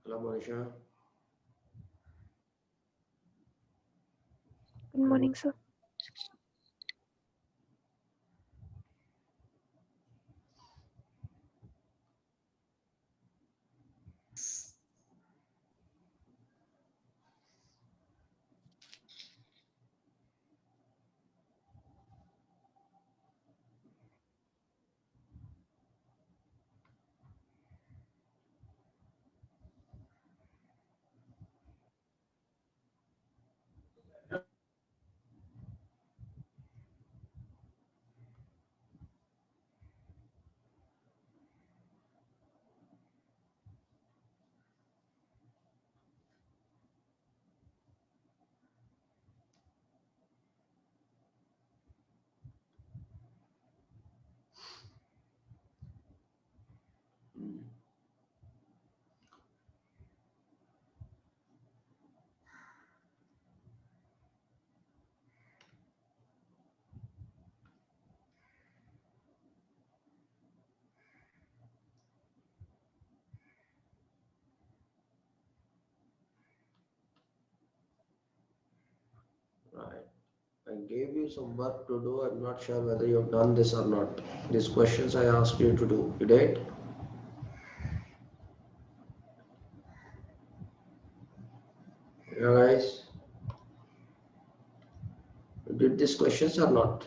Hello, Monisha. Good morning, sir. Right. I gave you some work to do. I'm not sure whether you have done this or not. These questions I asked you to do. You did? Yeah, guys. You did these questions or not?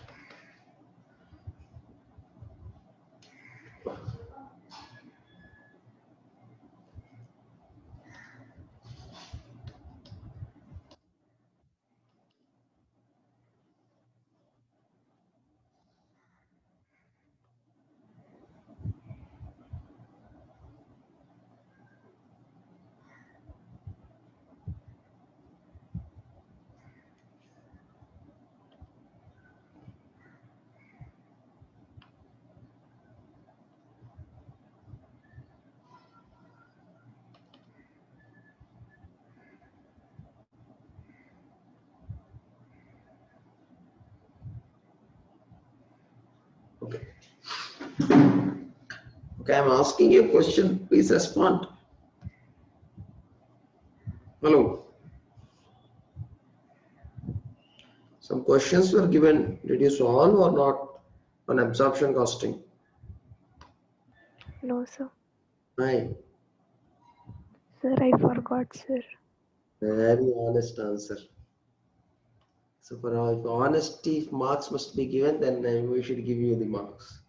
Okay. Okay, I'm asking you a question. Please respond. Hello. Some questions were given. Did you solve or not on absorption costing? No, sir. Right. Sir, I forgot, sir. Very honest answer. So for if honesty, if marks must be given, then we should give you the marks.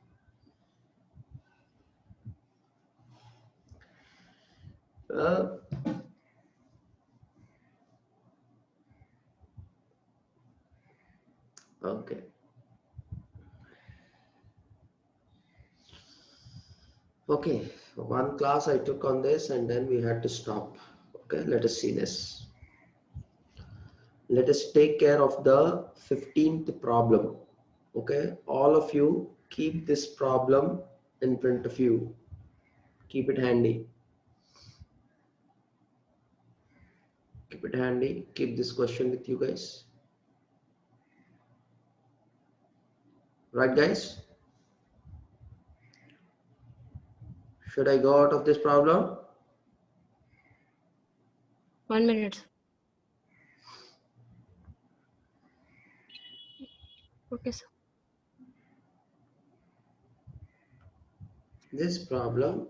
Uh, okay. Okay. One class I took on this and then we had to stop. Okay. Let us see this. Let us take care of the 15th problem. Okay. All of you keep this problem in front of you. Keep it handy. Keep it handy. Keep this question with you guys. Right, guys? Should I go out of this problem? 1 minute. Okay, sir. This problem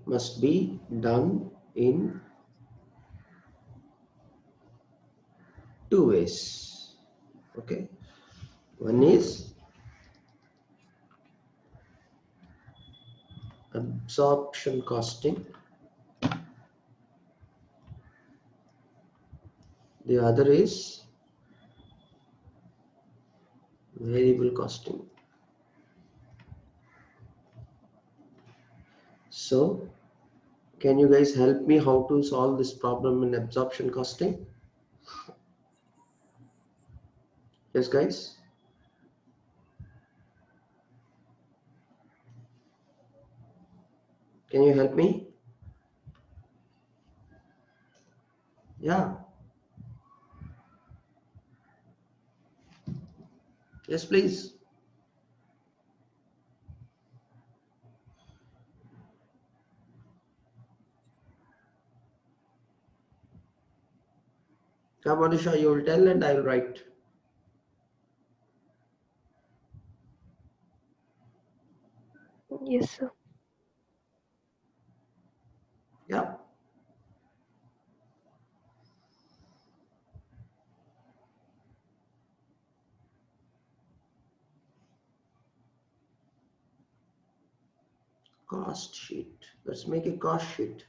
must be done in two ways. Okay. One is absorption costing. The other is variable costing. So, can you guys help me how to solve this problem in absorption costing? Yes, guys? Can you help me? Yeah. Yes, please. Come, Anisha, you will tell and I will write. Yes, sir. Yeah. Cost sheet. Let's make a cost sheet.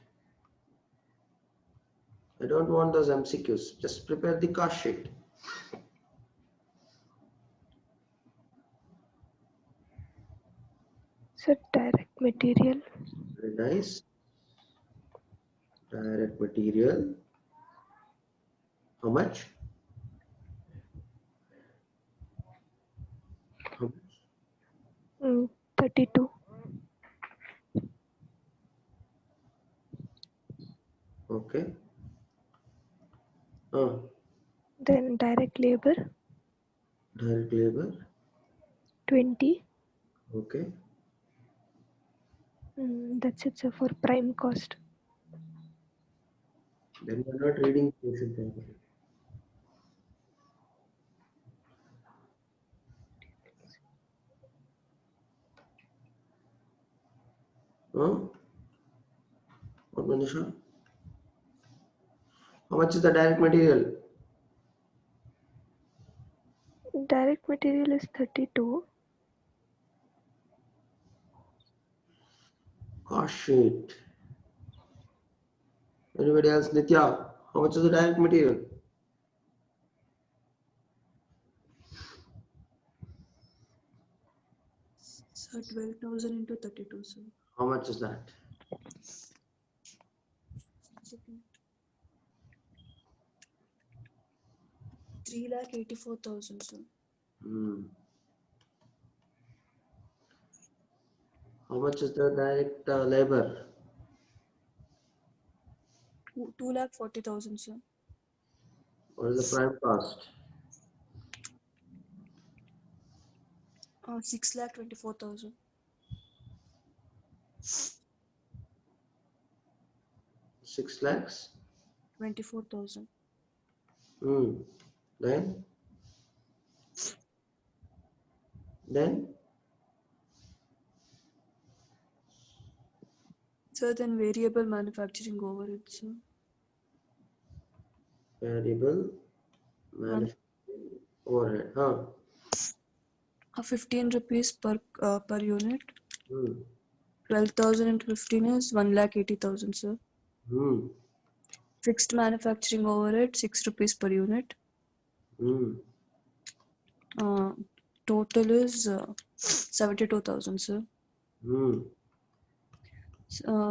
I don't want those MCQs. Just prepare the cost sheet. Sir, direct material. Very nice. Direct material. How much? How much? 32. Okay. Then direct labor. Direct labor. 20. Okay. That's it, sir, for prime cost. Then you're not reading the question properly. What, Manisha? How much is the direct material? Direct material is 32. Cost sheet. Anybody else? Nitya, how much is the direct material? So 12,000 into 32, sir. How much is that? 3,84,000, sir. How much is the direct labor? 2,40,000, sir. What is the prime cost? 6,24,000. 6 lakhs? 24,000. Then? Sir, then variable manufacturing overhead, sir. Variable manufacturing overhead. 15 rupees per unit. Hmm. 12,000 into 15 is 1,80,000, sir. Fixed manufacturing overhead 6 rupees per unit. Total is 72,000, sir.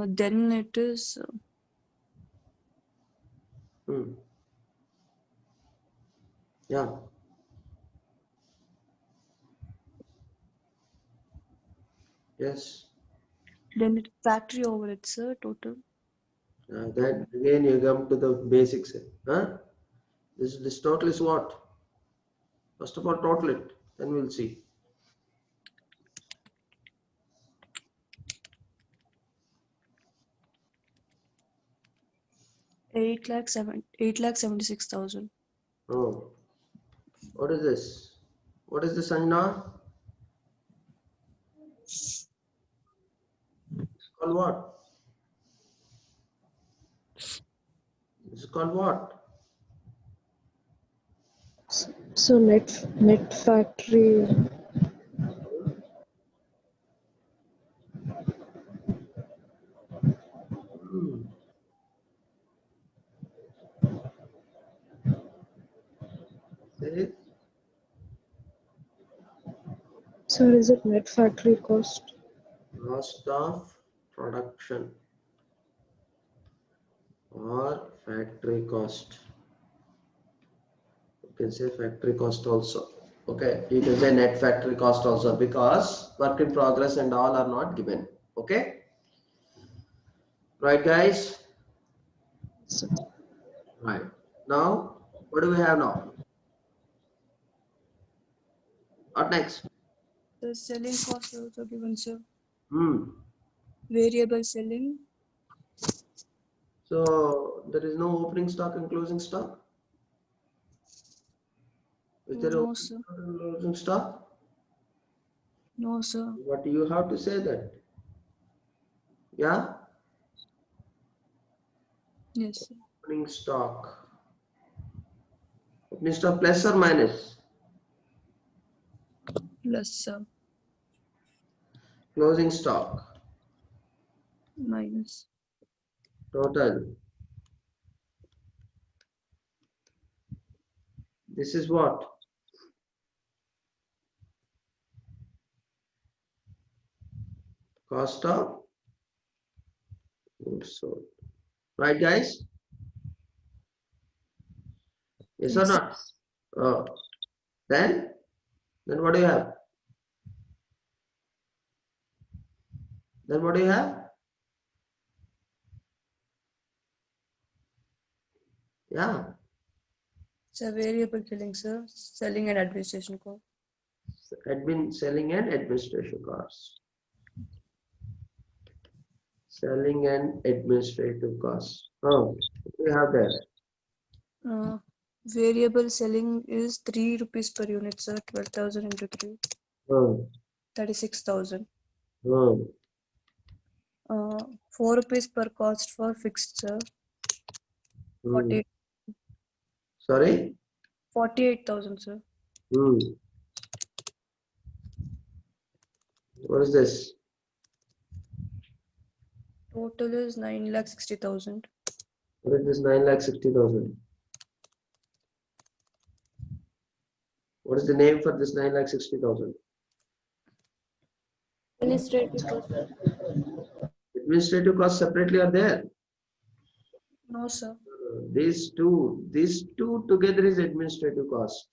Then it is Yeah. Yes. then it factory overhead, sir. Total. That again you come to the basics. This total is what? First of all, total it. Then we'll see. 8,76,000. Oh, what is this? What is this, Sanjana? It's called what? It's called what? So net factory. Say So is it net factory cost? cost of production or factory cost. You can say factory cost also. Okay, you can say net factory cost also because work in progress and all are not given. Okay, right, guys? So, Right. Now, what do we have now? What next? The selling cost also given, sir. Hmm. Variable selling. So there is no opening stock and closing stock. Is there No, a sir. closing stock? No, sir. What you have to say that? Yeah? Yes, sir. Opening stock. Opening stock plus or minus? Plus, sir. Closing stock. Minus. Total. This is what? Cost of goods sold. Right, guys? Yes or Yes, sir. not? Then what do you have? Then what do you have? Yeah, It's a variable selling, sir. Selling and administration cost. admin, selling and administration costs. Selling and administrative costs. Oh, what do you have there? Variable selling is 3 rupees per unit, sir. 12,000 into 3. Oh, 36,000. oh, 4 rupees per cost for fixed, sir. hmm. 48 Sorry? 48,000, sir. Hmm. What is this? Total is 9,60,000. What is this 9,60,000? What is the name for this 9,60,000? Administrative cost. Administrative costs separately are there. No, sir. These two together is administrative cost.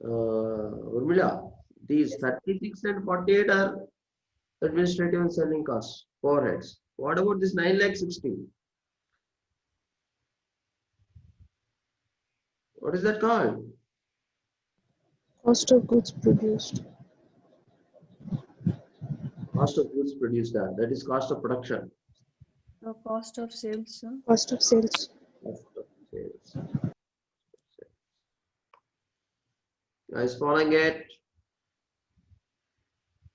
Urmila, these 36 and 48 are administrative and selling costs, overheads. What about this 9,60,000? What is that called? Cost of goods produced. Cost of goods produced. That is cost of production. The cost of sales, sir. Cost of sales. Cost of sales. Guys, following it?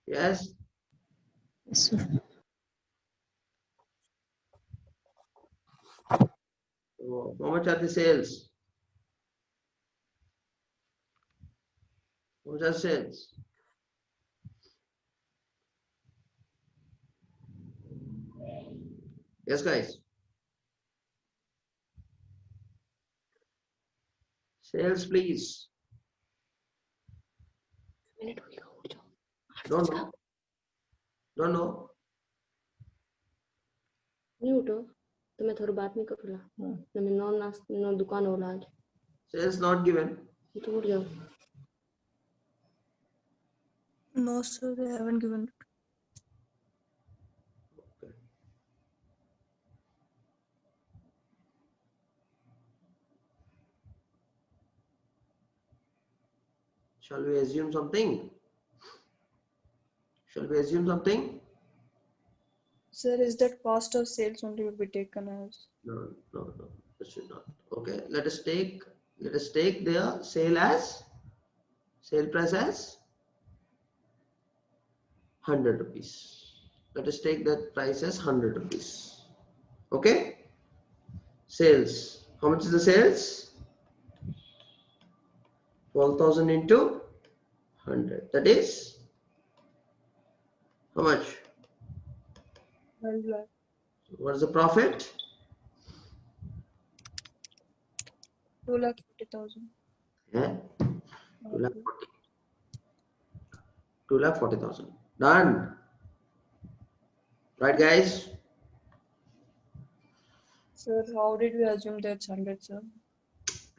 Yes. Yes, sir. So how much are the sales? How much are sales? Yes, guys. Sales, please. Minute हो गया उठ जाओ Don't know. Don't know. नहीं उठो तो मैं थोड़ी बात नहीं करूँगा तो मैं नौ दुकान होला आज Sales not given. तो उठ जाओ No, sir. They haven't given. Shall we assume something? Shall we assume something? Sir, is that cost of sales only will be taken as? No. That should not. Okay. Let us take the sale price as 100 rupees. Let us take that price as 100 rupees. Okay. Sales. How much is the sales? 12,000 into 100. That is how much? 12 lakh. What is the profit? 2,40,000. Yeah. 2,40,000. Done. Right, guys? Sir, how did we assume that's 100, sir?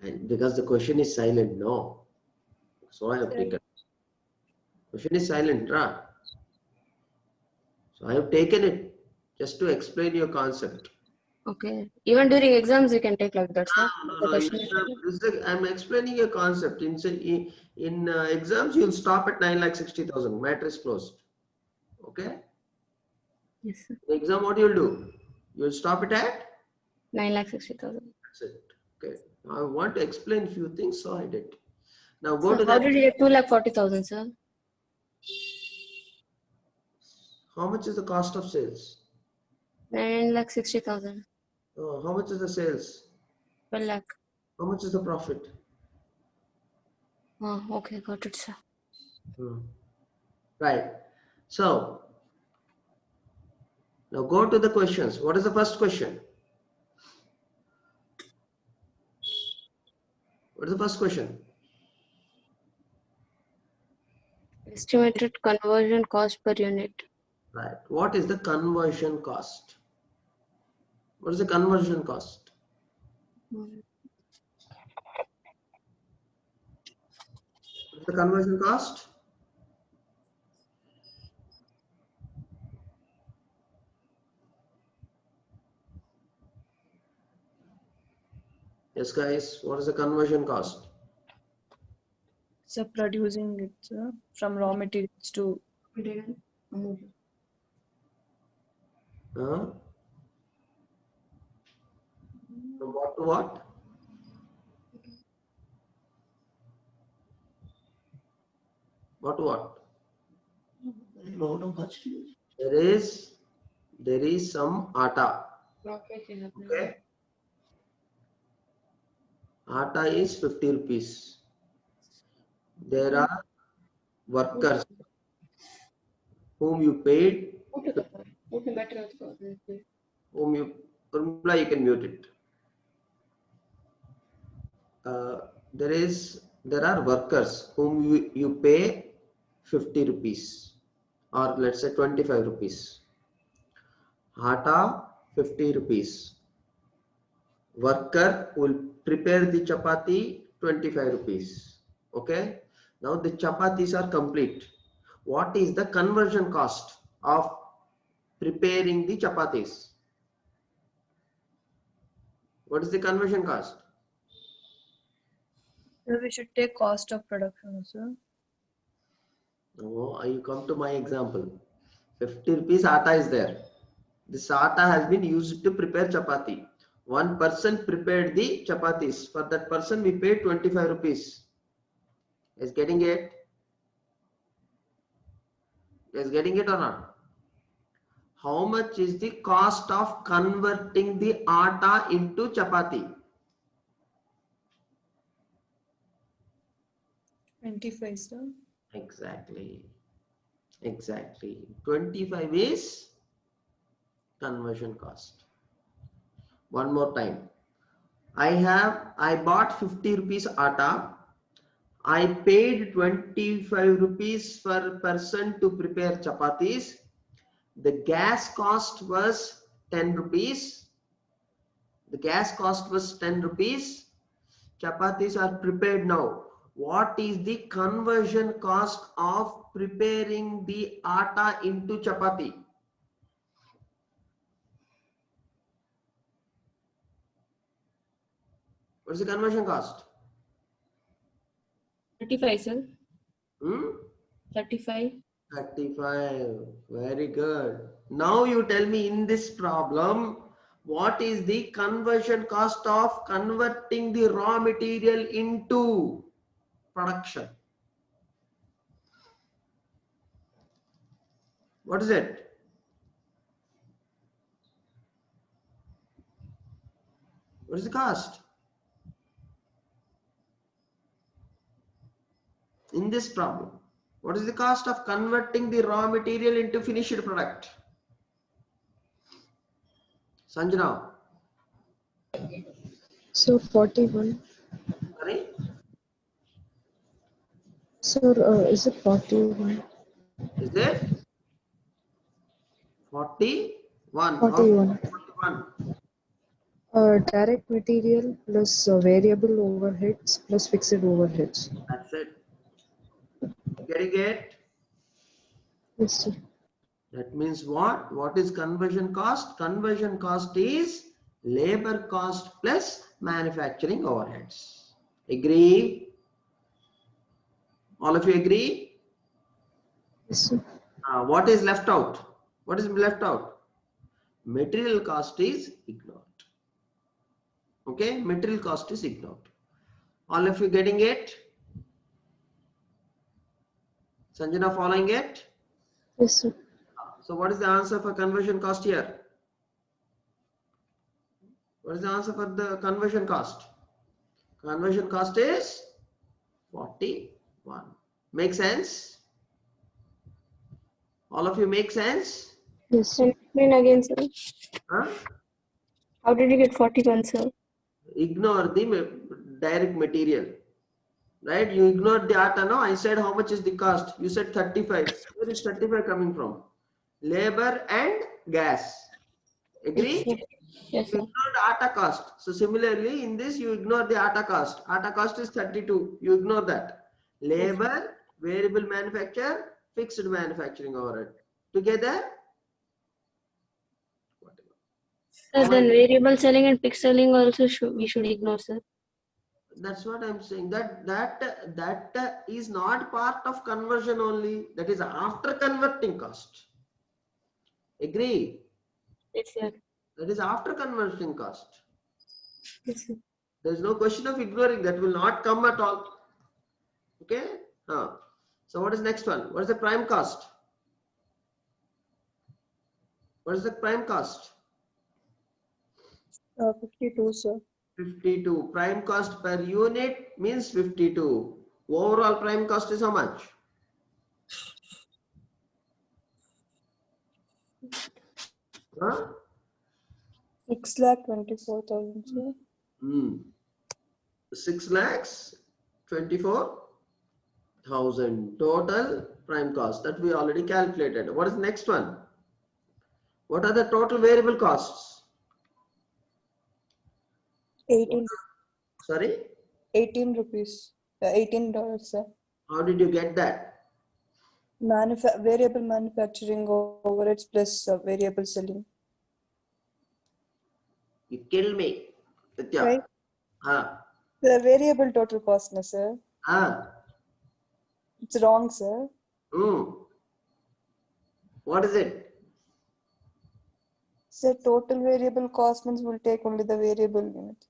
And because the question is silent, no. So I have taken. Question is silent, right? So I have taken it just to explain your concept. okay even during exams you can take like that sir the No. question is I'm explaining a concept. In exams, you'll stop at 9,60,000. Matter is closed. Okay. yes sir In exam, what you'll do? You'll stop it at 9,60,000 that's it. Okay. I want to explain few things, so I did. Now go So to how the, did you get 2,40,000, sir? how much is the cost of sales? 9,60,000. How much is the sales? 12 lakh. How much is the profit? Oh, okay, got it, sir. Right. So now go to the questions. What is the first question? What is the first question? Estimated conversion cost per unit. Right. What is the conversion cost? What is the conversion cost? Hmm. What is the conversion cost? Yes, guys. What is the conversion cost? So producing it from raw materials to Huh? From what to what? What to what? There is some atta. Okay. Atta is 50 rupees. There are workers whom you paid, whom you, Urmila, you can mute it. There are workers whom you pay 50 rupees or let's say 25 rupees. Atta 50 rupees. Worker will prepare the chapati 25 rupees. Okay. Now the chapatis are complete. What is the conversion cost of preparing the chapatis? What is the conversion cost? so we should take cost of production also. Now you come to my example. 50 rupees atta is there. This atta has been used to prepare chapati. One person prepared the chapatis. For that person we paid 25 rupees. Is getting it? Is getting it or not? How much is the cost of converting the atta into chapati? 25, sir. Exactly. 25 is conversion cost. One more time. I bought 50 rupees atta. I paid 25 rupees per person to prepare chapatis. The gas cost was 10 rupees. The gas cost was 10 rupees. Chapatis are prepared now. What is the conversion cost of preparing the atta into chapati? What is the conversion cost? 35, sir. 35. 35. Very good. Now you tell me in this problem, what is the conversion cost of converting the raw material into production? What is it? What is the cost? In this problem, what is the cost of converting the raw material into finished product? Sanjana, So 41. sorry, Sir, is it 41? is it 41? How 41. 41? Direct material plus variable overheads plus fixed overheads. That's it. Getting it? Yes, sir. That means what? What is conversion cost? Conversion cost is labor cost plus manufacturing overheads. Agree? All of you agree? Yes, sir. What is left out? What is left out? Material cost is ignored. Okay, material cost is ignored. All of you getting it? Sanjana following it? Yes, sir. So what is the answer for conversion cost here? What is the answer for the conversion cost? Conversion cost is 41. Make sense? All of you make sense? Yes, sir. Can you explain again, sir? Huh? How did you get 41, sir? Ignore the direct material. Right? You ignored the ATA, no? I said how much is the cost? You said 35. Where is 35 coming from? Labor and gas. Agree? Yes, You sir. ignored ATA cost. So similarly, in this you ignore the ATA cost. ATA cost is 32. You ignore that. Labor, variable manufacture, fixed manufacturing overhead. Together? Whatever. Sir, then variable selling and fixed selling also we should ignore, sir. That's what I'm saying. That is not part of conversion only. That is after converting cost. Agree? Yes, sir. That is after conversion cost. Yes, sir. There is no question of ignoring. That will not come at all. Okay? So what is next one? What is the prime cost? What is the prime cost? 52, sir. 52. Prime cost per unit means 52. Overall prime cost is how much? Huh? 6,24,000, sir. 6 lakhs 24,000 total prime cost that we already calculated. What is the next one? What are the total variable costs? 18 Sorry, rupees. $18, sir. how did you get that? Variable manufacturing overheads plus variable selling. You killed me. Nitya. Right. Ah. The variable total cost, no, sir. Ah. It's wrong, sir. What is it? Sir, total variable cost means we'll take only the variable unit.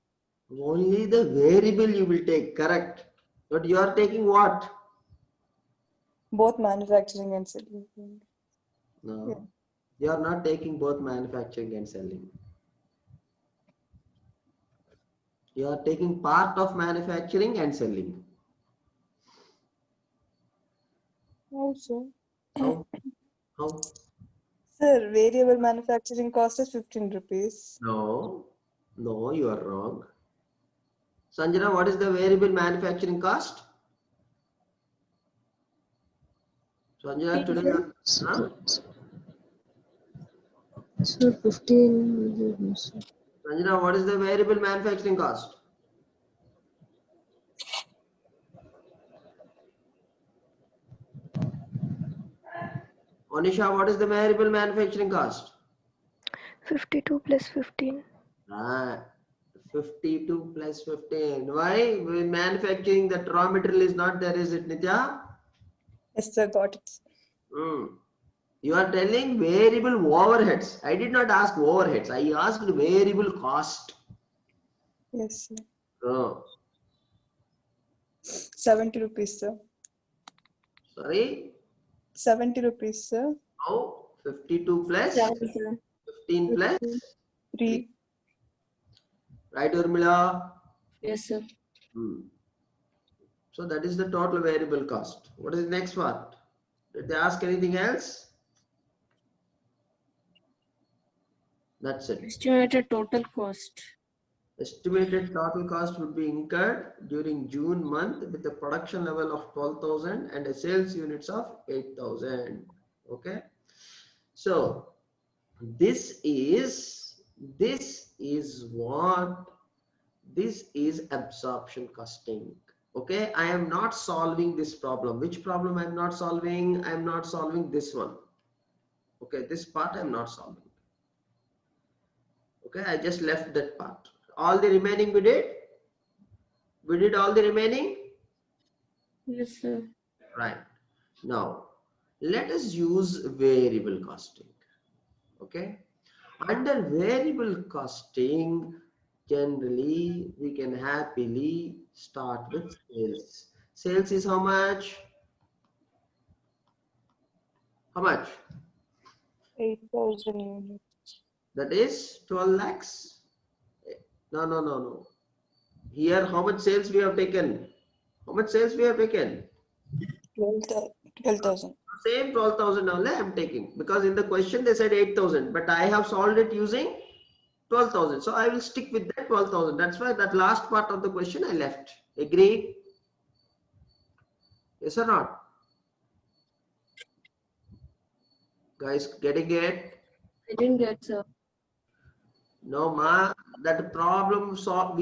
Only the variable you will take, correct. But you are taking what? Both manufacturing and selling. No. Yeah. You are not taking both manufacturing and selling. You are taking part of manufacturing and selling. How, sir? How? How? Sir, variable manufacturing cost is 15 rupees. No. No, you are wrong. Sanjana, what is the variable manufacturing cost? Sanjana, today. Huh? Sir, 15. Sir. Sanjana, what is the variable manufacturing cost? Onisha, what is the variable manufacturing cost? 52 plus 15. 52 plus 15. Why? When manufacturing, that raw material is not there, is it, Nitya? Yes, sir, got it. You are telling variable overheads. I did not ask overheads. I asked variable cost. Yes, sir. Oh, 70 rupees, sir. sorry. 70 rupees, sir. Now 52 plus 15 plus 3. right, Urmila? Yes, sir. So that is the total variable cost. What is the next one? Did they ask anything else? That's it. Estimated total cost. Estimated total cost would be incurred during June month with a production level of 12,000 and a sales units of 8,000. Okay. So this is absorption costing. Okay. I am not solving this problem. Which problem I'm not solving? I'm not solving this one. Okay. This part I'm not solving. Okay. I just left that part. All the remaining we did. We did all the remaining. Yes, sir. Right. Now, let us use variable costing. Okay. Under variable costing, generally we can happily start with sales. Sales is how much? How much? 8,000 units. That is 12 lakhs. No. Here, how much sales we have taken? How much sales we have taken? 12,000. Same 12,000 only I am taking, because in the question they said 8,000, but I have solved it using 12,000. So I will stick with that 12,000. That's why that last part of the question I left. Agree? Yes or not? Guys, getting it? I didn't get, sir. No, ma. That problem we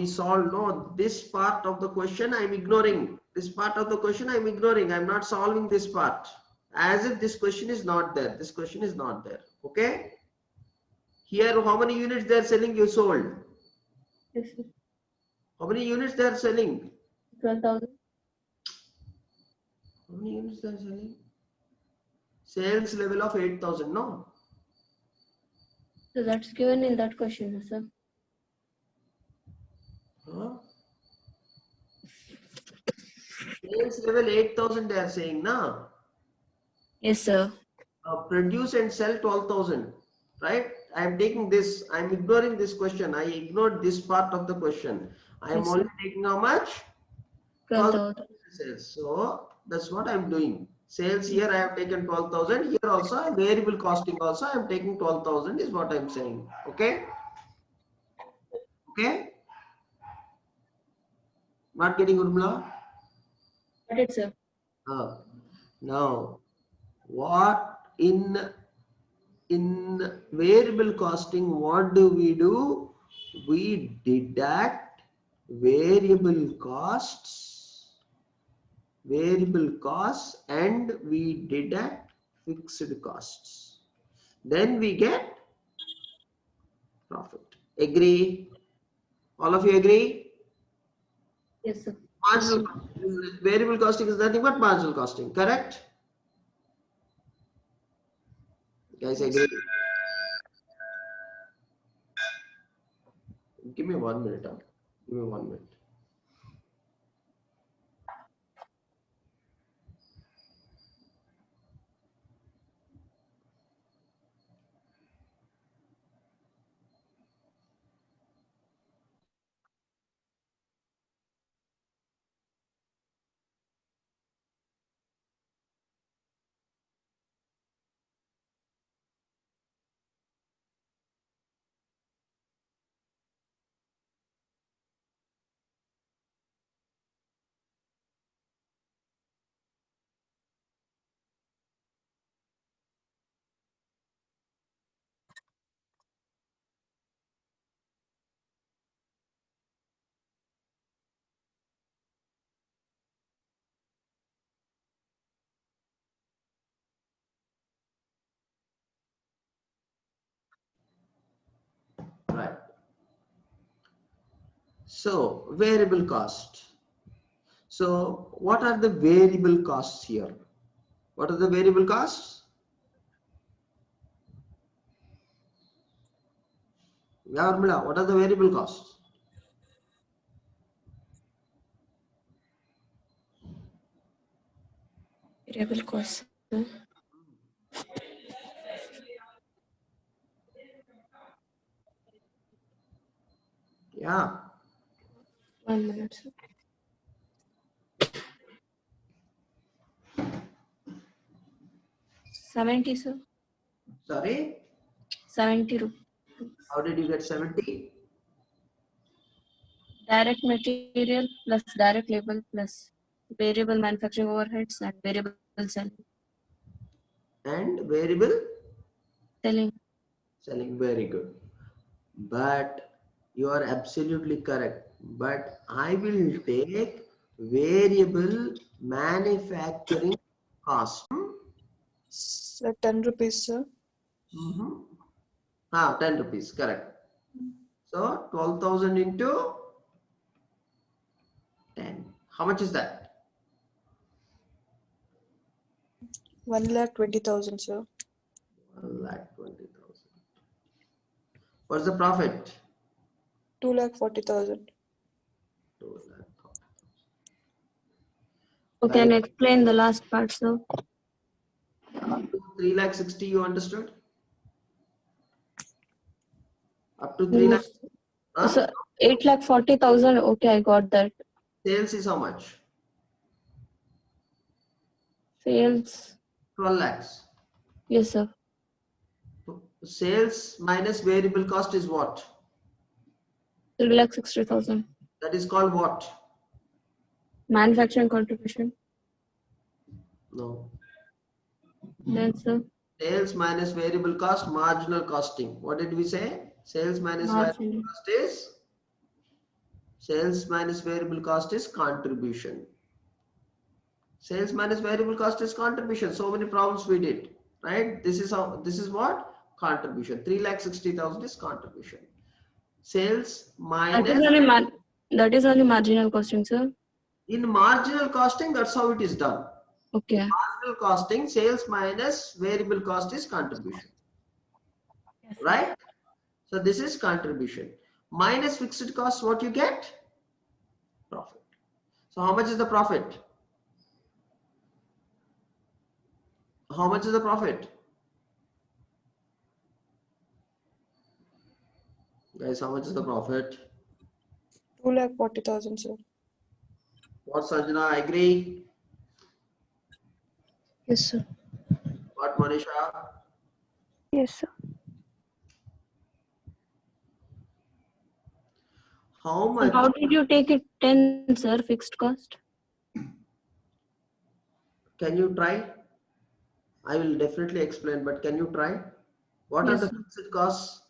solved. No, this part of the question I'm ignoring. This part of the question I'm ignoring. I'm not solving this part. As if this question is not there. This question is not there. Okay? Here, how many units they are selling? You sold. Yes, sir. How many units they are selling? 12,000. How many units they are selling? Sales level of 8,000. No. So that's given in that question, sir. Huh? Sales level 8,000 they are saying, na? Yes, sir. Produce and sell 12,000, right? I am taking this, I am ignoring this question. I ignored this part of the question. I am Yes, only sir. taking how much? 12,000. Sales. So that's what I am doing. Sales here I have taken 12,000. Here also variable costing also I am taking 12,000 is what I am saying. Okay? Okay? Not getting Urmila? Got it, sir. Now, what in variable costing, what do? We deduct variable costs and we deduct fixed costs. Then we get profit. Agree? All of you agree? Yes, sir. Marginal variable costing is nothing but marginal costing, correct? Guys, agree? Give me 1 minute. Give me 1 minute. Right. So variable cost. So what are the variable costs here? What are the variable costs? Yeah, Urmila, what are the variable costs? Variable cost. Yeah. 1 minute, sir. $70, sir. Sorry? 70 rupees. How did you get 70? Direct material plus direct labor plus variable manufacturing overheads and variable selling. And variable Selling. selling. Very good. But you are absolutely correct. But I will take variable manufacturing cost. So 10 rupees, sir. 10 rupees, correct. So 12,000 into 10. How much is that? 1,20,000, sir. 1,20,000. What's the profit? 2,40,000. 2 lakh. Okay, and explain the last part, sir. 3 lakh 60, you understood? Up to 3 lakh. Huh? So 8,40,000. Okay, I got that. Sales is how much? Sales. 12 lakhs. Yes, sir. Sales minus variable cost is what? 3,60,000. That is called what? Manufacturing contribution. No. Then, sir. Sales minus variable cost, marginal costing. What did we say? Sales minus variable Margin. cost is? Sales minus variable cost is contribution. Sales minus variable cost is contribution. So many problems we did, right? This is how. This is what? Contribution. 3,60,000 is contribution. Sales That is minus. only that is only marginal costing, sir. In marginal costing, that's how it is done. Okay. Marginal costing, sales minus variable cost is contribution, Yes, right? So this is contribution. Minus fixed cost, what you get? Profit. So how much is the profit? How much is the profit? Guys, how much is the profit? 2,40,000, sir. What, Sanjana? I agree. Yes, sir. What, Manisha? Yes, sir. How So much? how did you take it 10, sir, fixed cost? Can you try? I will definitely explain, but can you try? What are Yes, the sir. fixed costs?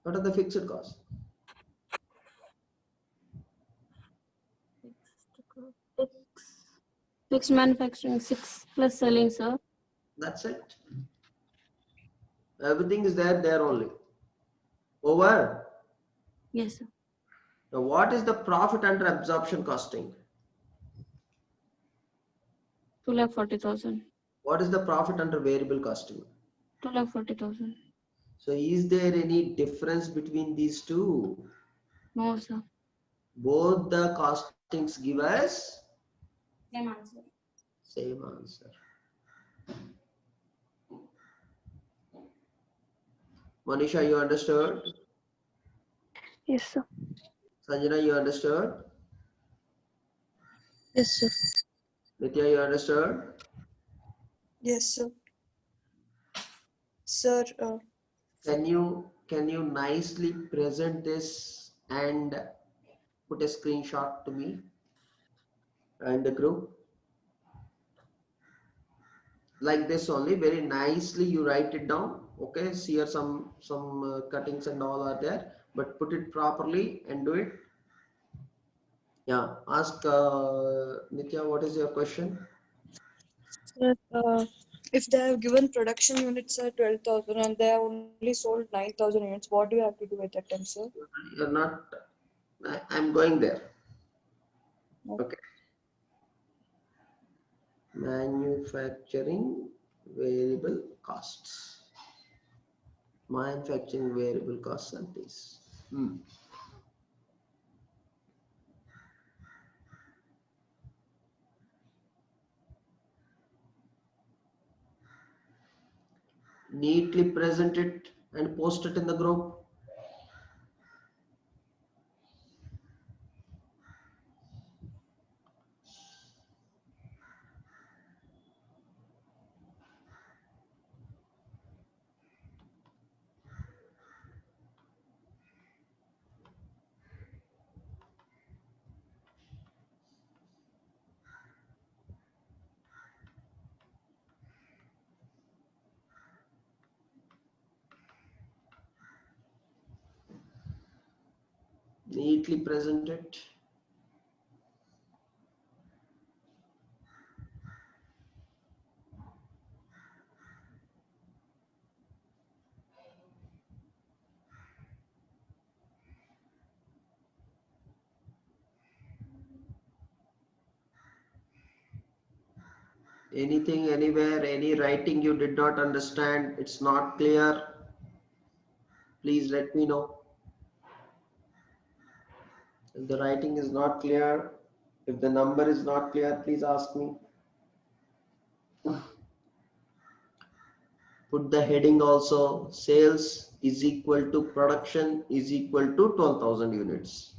What are the fixed costs? Fixed manufacturing 6 plus selling, sir. That's it. Everything is there only. Over. Yes, sir. Now, what is the profit under absorption costing? 2,40,000. What is the profit under variable costing? 2,40,000. So, is there any difference between these two? No, sir. Both the costings give us Same answer. same answer. Manisha, you understood? Yes, sir. Sanjana, you understood? Yes, sir. Nitya, you understood? Yes, sir. Sir, Can you nicely present this and put a screenshot to me and the group? Like this only, very nicely you write it down. Okay, see here some cuttings and all are there, but put it properly and do it. Yeah, ask Nitya, what is your question? sir, if they have given production units at 12,000 and they have only sold 9,000 units, what do you have to do at that time, sir? You're not. I'm going there. Okay. Manufacturing variable costs. Manufacturing variable costs and this. Neatly present it and post it in the group. Neatly present it. Anything, anywhere, any writing you did not understand, it's not clear, please let me know. If the writing is not clear, if the number is not clear, please ask me. Put the heading also, sales is equal to production is equal to 12,000 units.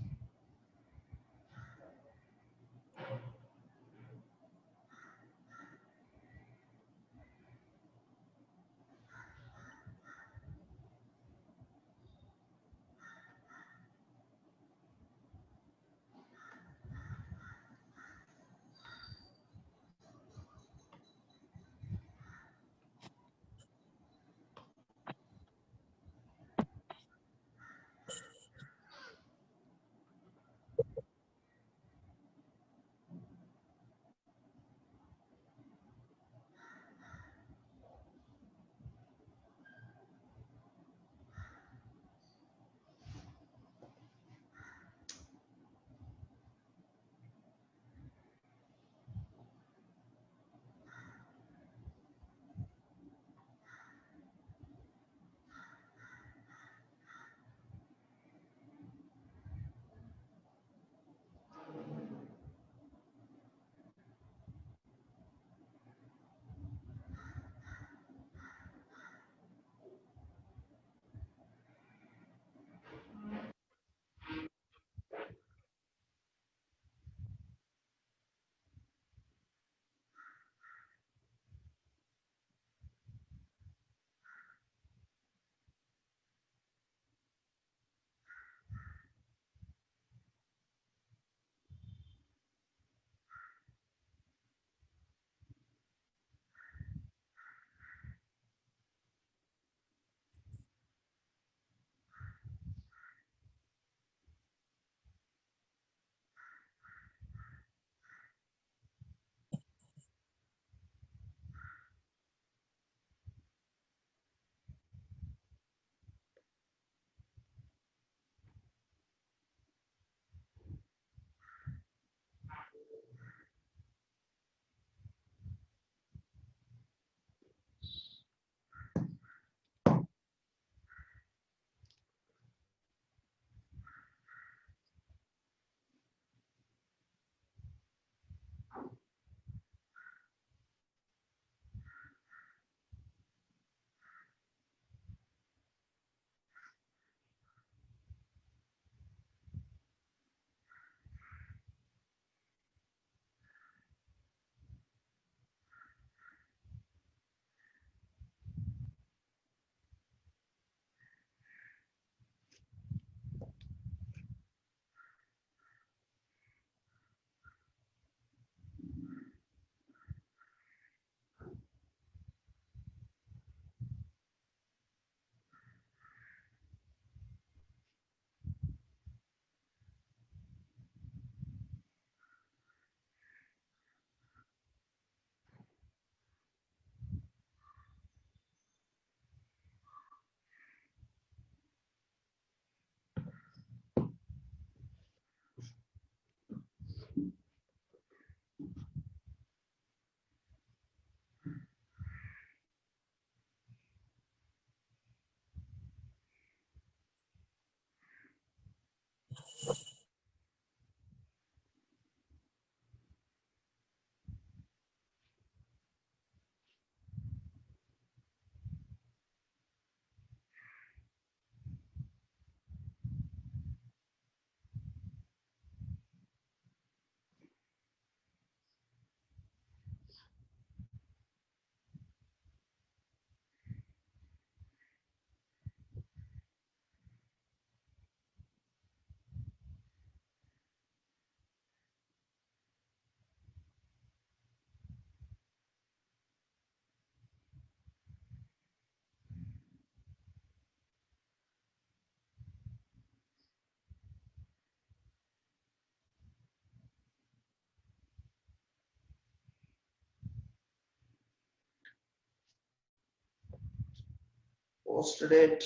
Posted it.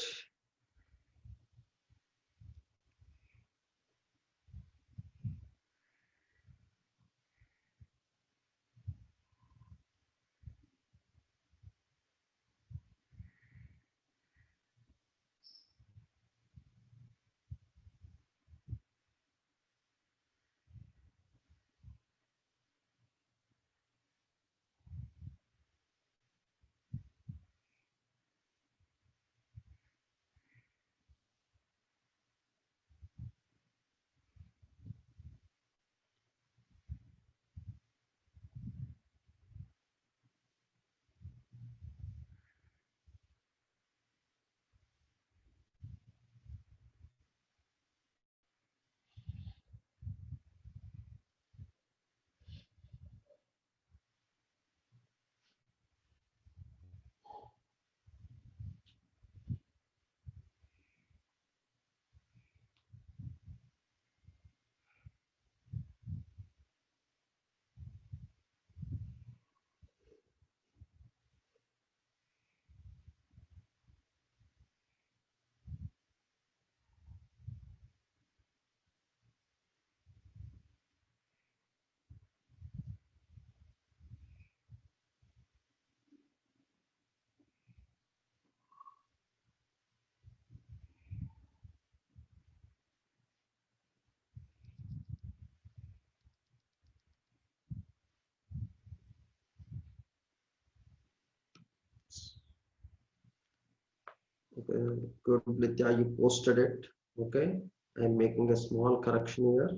Okay, good, Nitya, you posted it. Okay, I'm making a small correction here.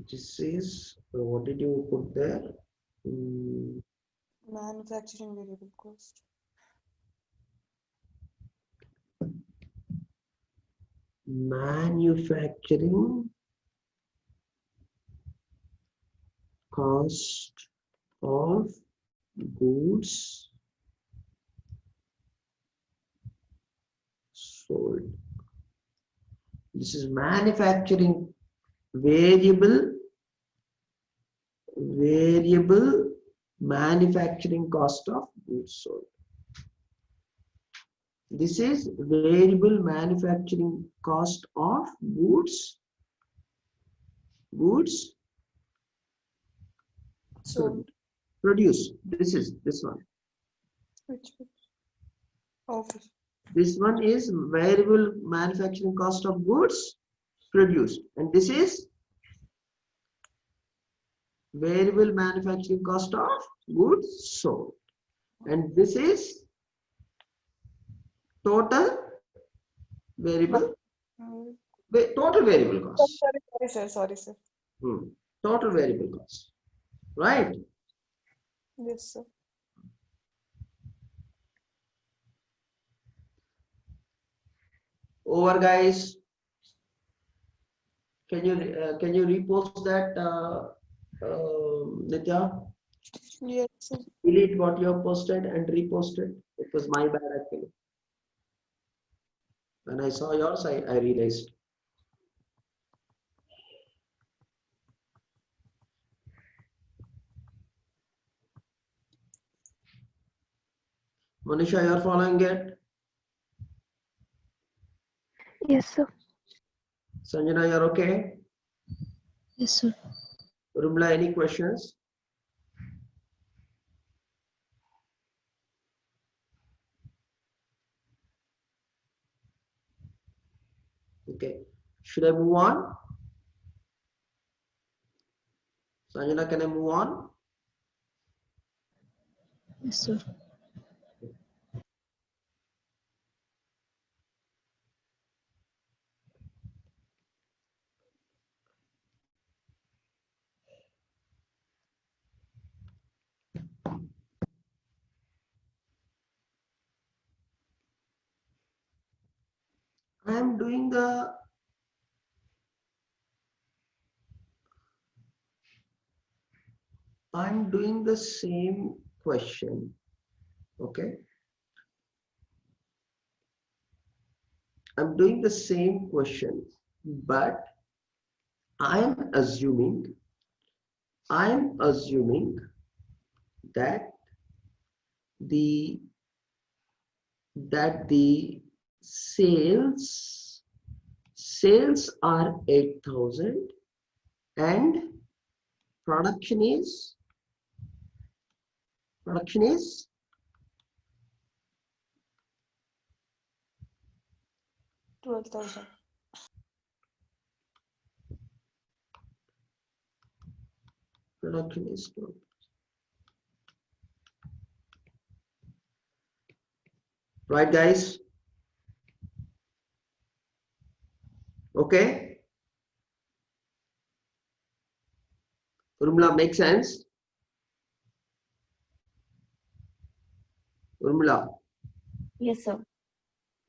This is what did you put there? Manufacturing variable cost. Manufacturing cost of goods sold. This is manufacturing variable manufacturing cost of goods sold. This is variable manufacturing cost of goods Sold. produced. This is this one. Which office? This one is variable manufacturing cost of goods produced, and this is variable manufacturing cost of goods sold, and this is total variable total variable cost. Sorry, sir. Total variable cost, right? Yes, sir. Over, guys. Can you repost that, Nitya? Yes, sir. Delete what you have posted and repost it. It was my bad actually. When I saw yours, I realized. Monisha, you're following it? Yes, sir. Sanjana, you're okay? Yes, sir. Rumla, any questions? Okay. Should I move on? Sanjana, can I move on? Yes, sir. I am doing the same question. Okay. I'm doing the same question, but I'm assuming that the sales are 8,000 and production is 12,000. Production is 12. Right, guys? Okay. Urmila, make sense? Urmila. Yes, sir.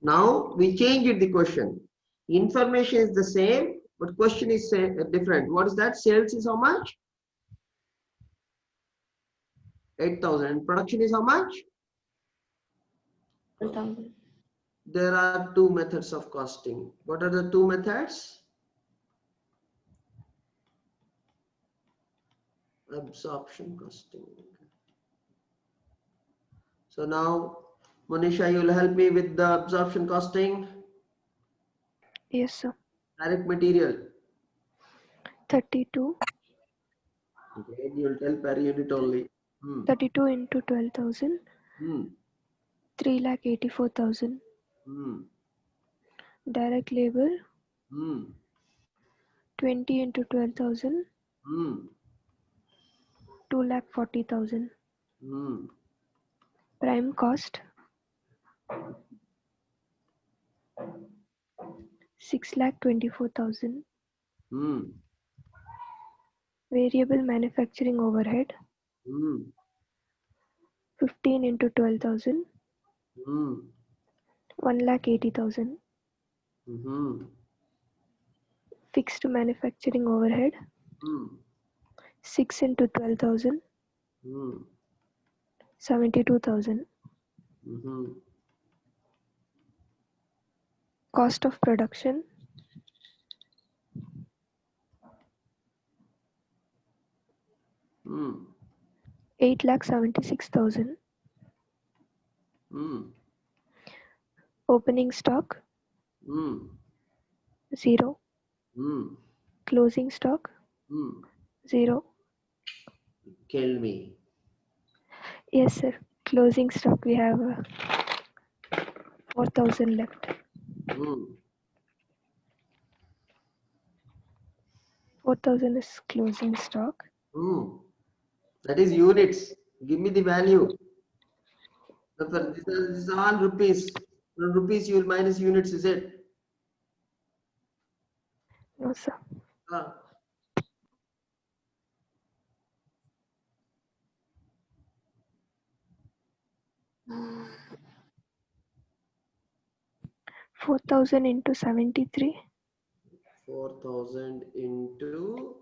Now we changed the question. Information is the same, but question is different. What is that? Sales is how much? 8,000. Production is how much? 12,000. There are two methods of costing. What are the two methods? Absorption costing. So now, Monisha, you will help me with the absorption costing. Yes, sir. Direct material. 32. Okay, you will tell per unit only. 32 into 12,000. Hmm. 3,84,000. Hmm. Direct labor. Hmm. 20 into 12,000. Hmm. 2,40,000. Hmm. Prime cost. 6,24,000. Hmm. Variable manufacturing overhead. Hmm. 15 into 12,000. Hmm. 1,80,000. Hmm. Fixed manufacturing overhead. Hmm. 6 into 12,000. Hmm. 72,000. Hmm. Cost of production. Hmm. 8,76,000. Hmm. Opening stock. Hmm. 0. Hmm. Closing stock. Hmm. 0. Kill me. Yes, sir. Closing stock we have 4,000 left. Hmm. 4,000 is closing stock. Hmm. That is units. Give me the value. This is all rupees. From rupees you will minus units, is it? No, sir. Ah. 4,000 into 73. 4,000 into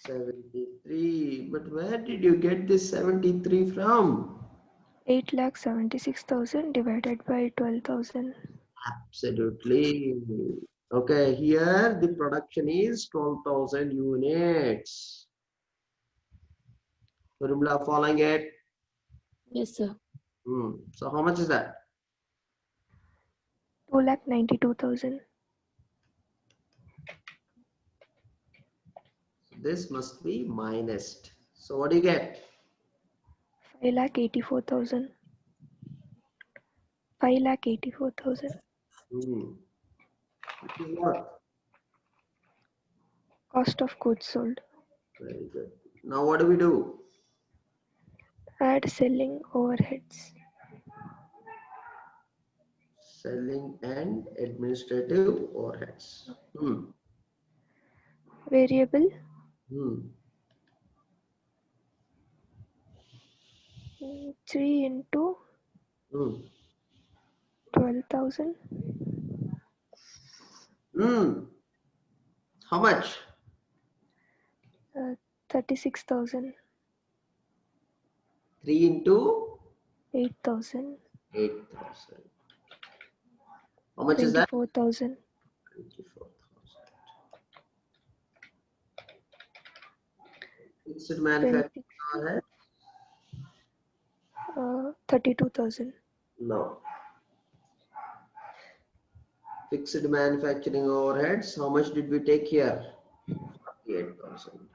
73. But where did you get this 73 from? 8,76,000 divided by 12,000. Absolutely. Okay, here the production is 12,000 units. Urmila following it. Yes, sir. So how much is that? 2,92,000. This must be minused. So what do you get? 5,84,000. 5,84,000. Which is what? Cost of goods sold. Very good. Now what do we do? Add selling overheads. Selling and administrative overheads. Variable. Hmm. 3 into Hmm. 12,000. How much? 36,000. 3 into 8,000. 8,000. How much is that? 24,000. 24,000. Fixed manufacturing overhead? 32,000. No. Fixed manufacturing overheads. How much did we take here? 8,000.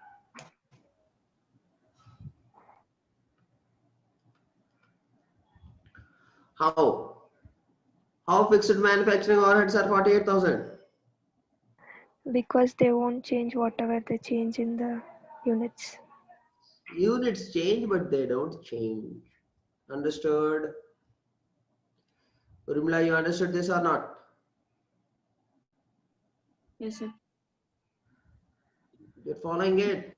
How? How fixed manufacturing overheads are 48,000? Because they won't change whatever they change in the units. Units change, but they don't change. Understood? Urmila, you understood this or not? Yes, sir. You're following it.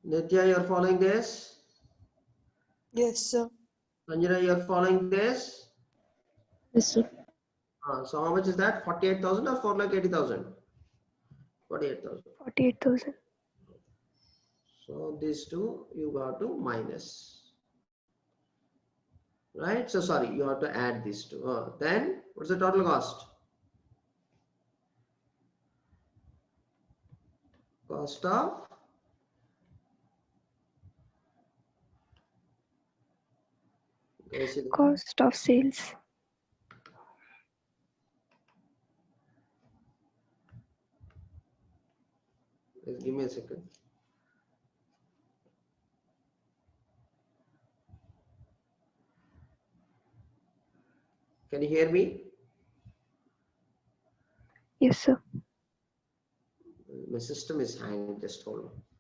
Nitya, you're following this. Yes, sir. Sanjana, you're following this. Yes, sir. So how much is that? 48,000 or 4,80,000? 48,000. 48,000. So these two you got to minus. Right? So sorry, you have to add these two. Then what's the total cost? Cost of Cost of sales. second. Can you hear me? Yes, sir. My system is hanging. Just hold on.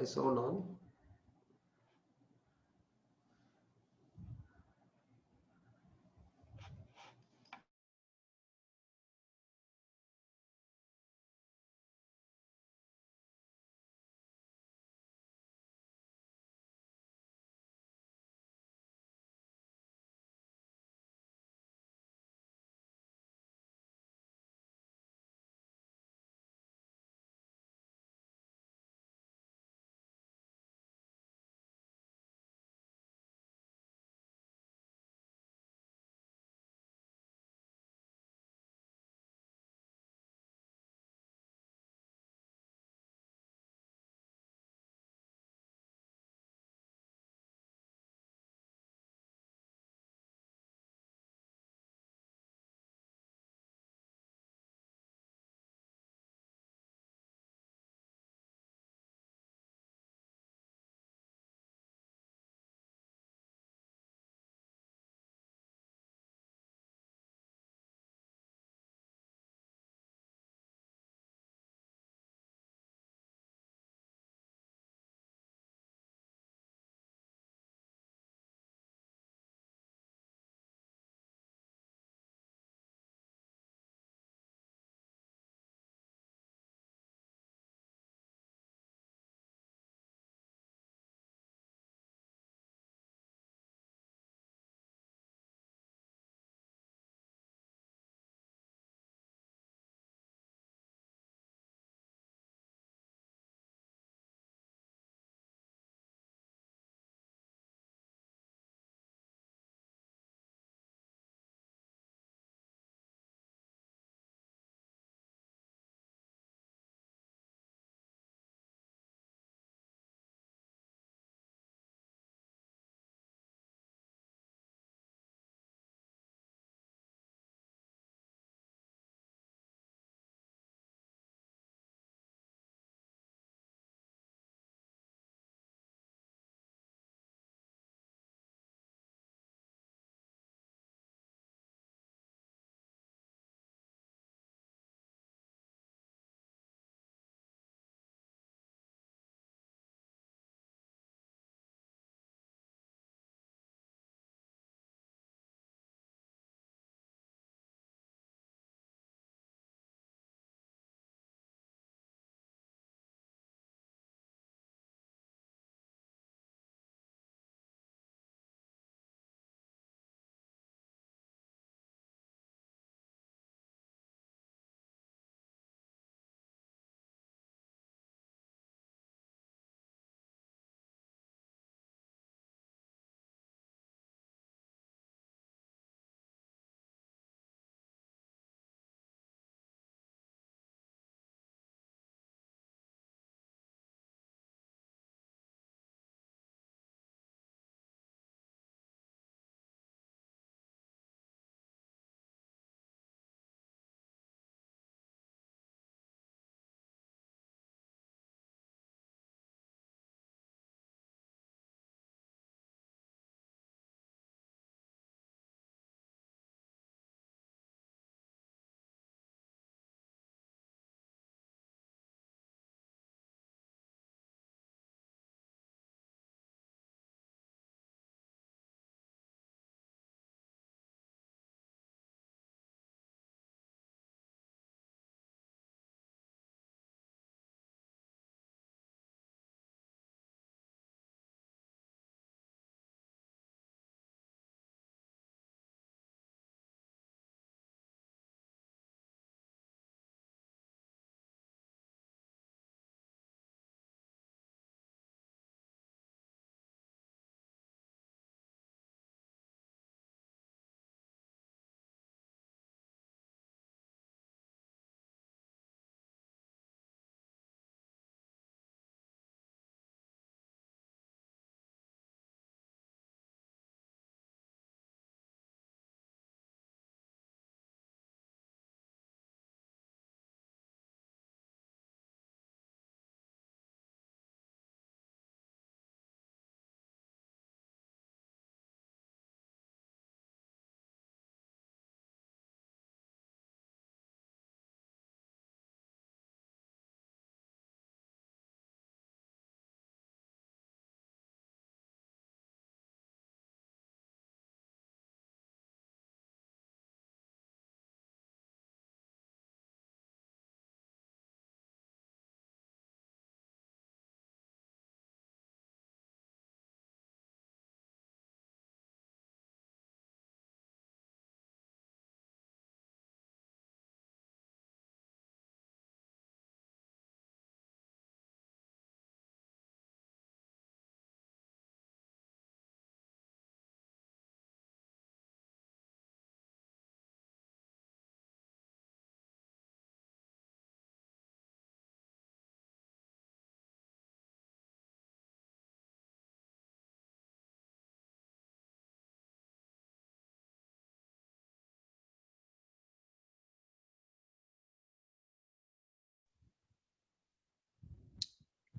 I saw none.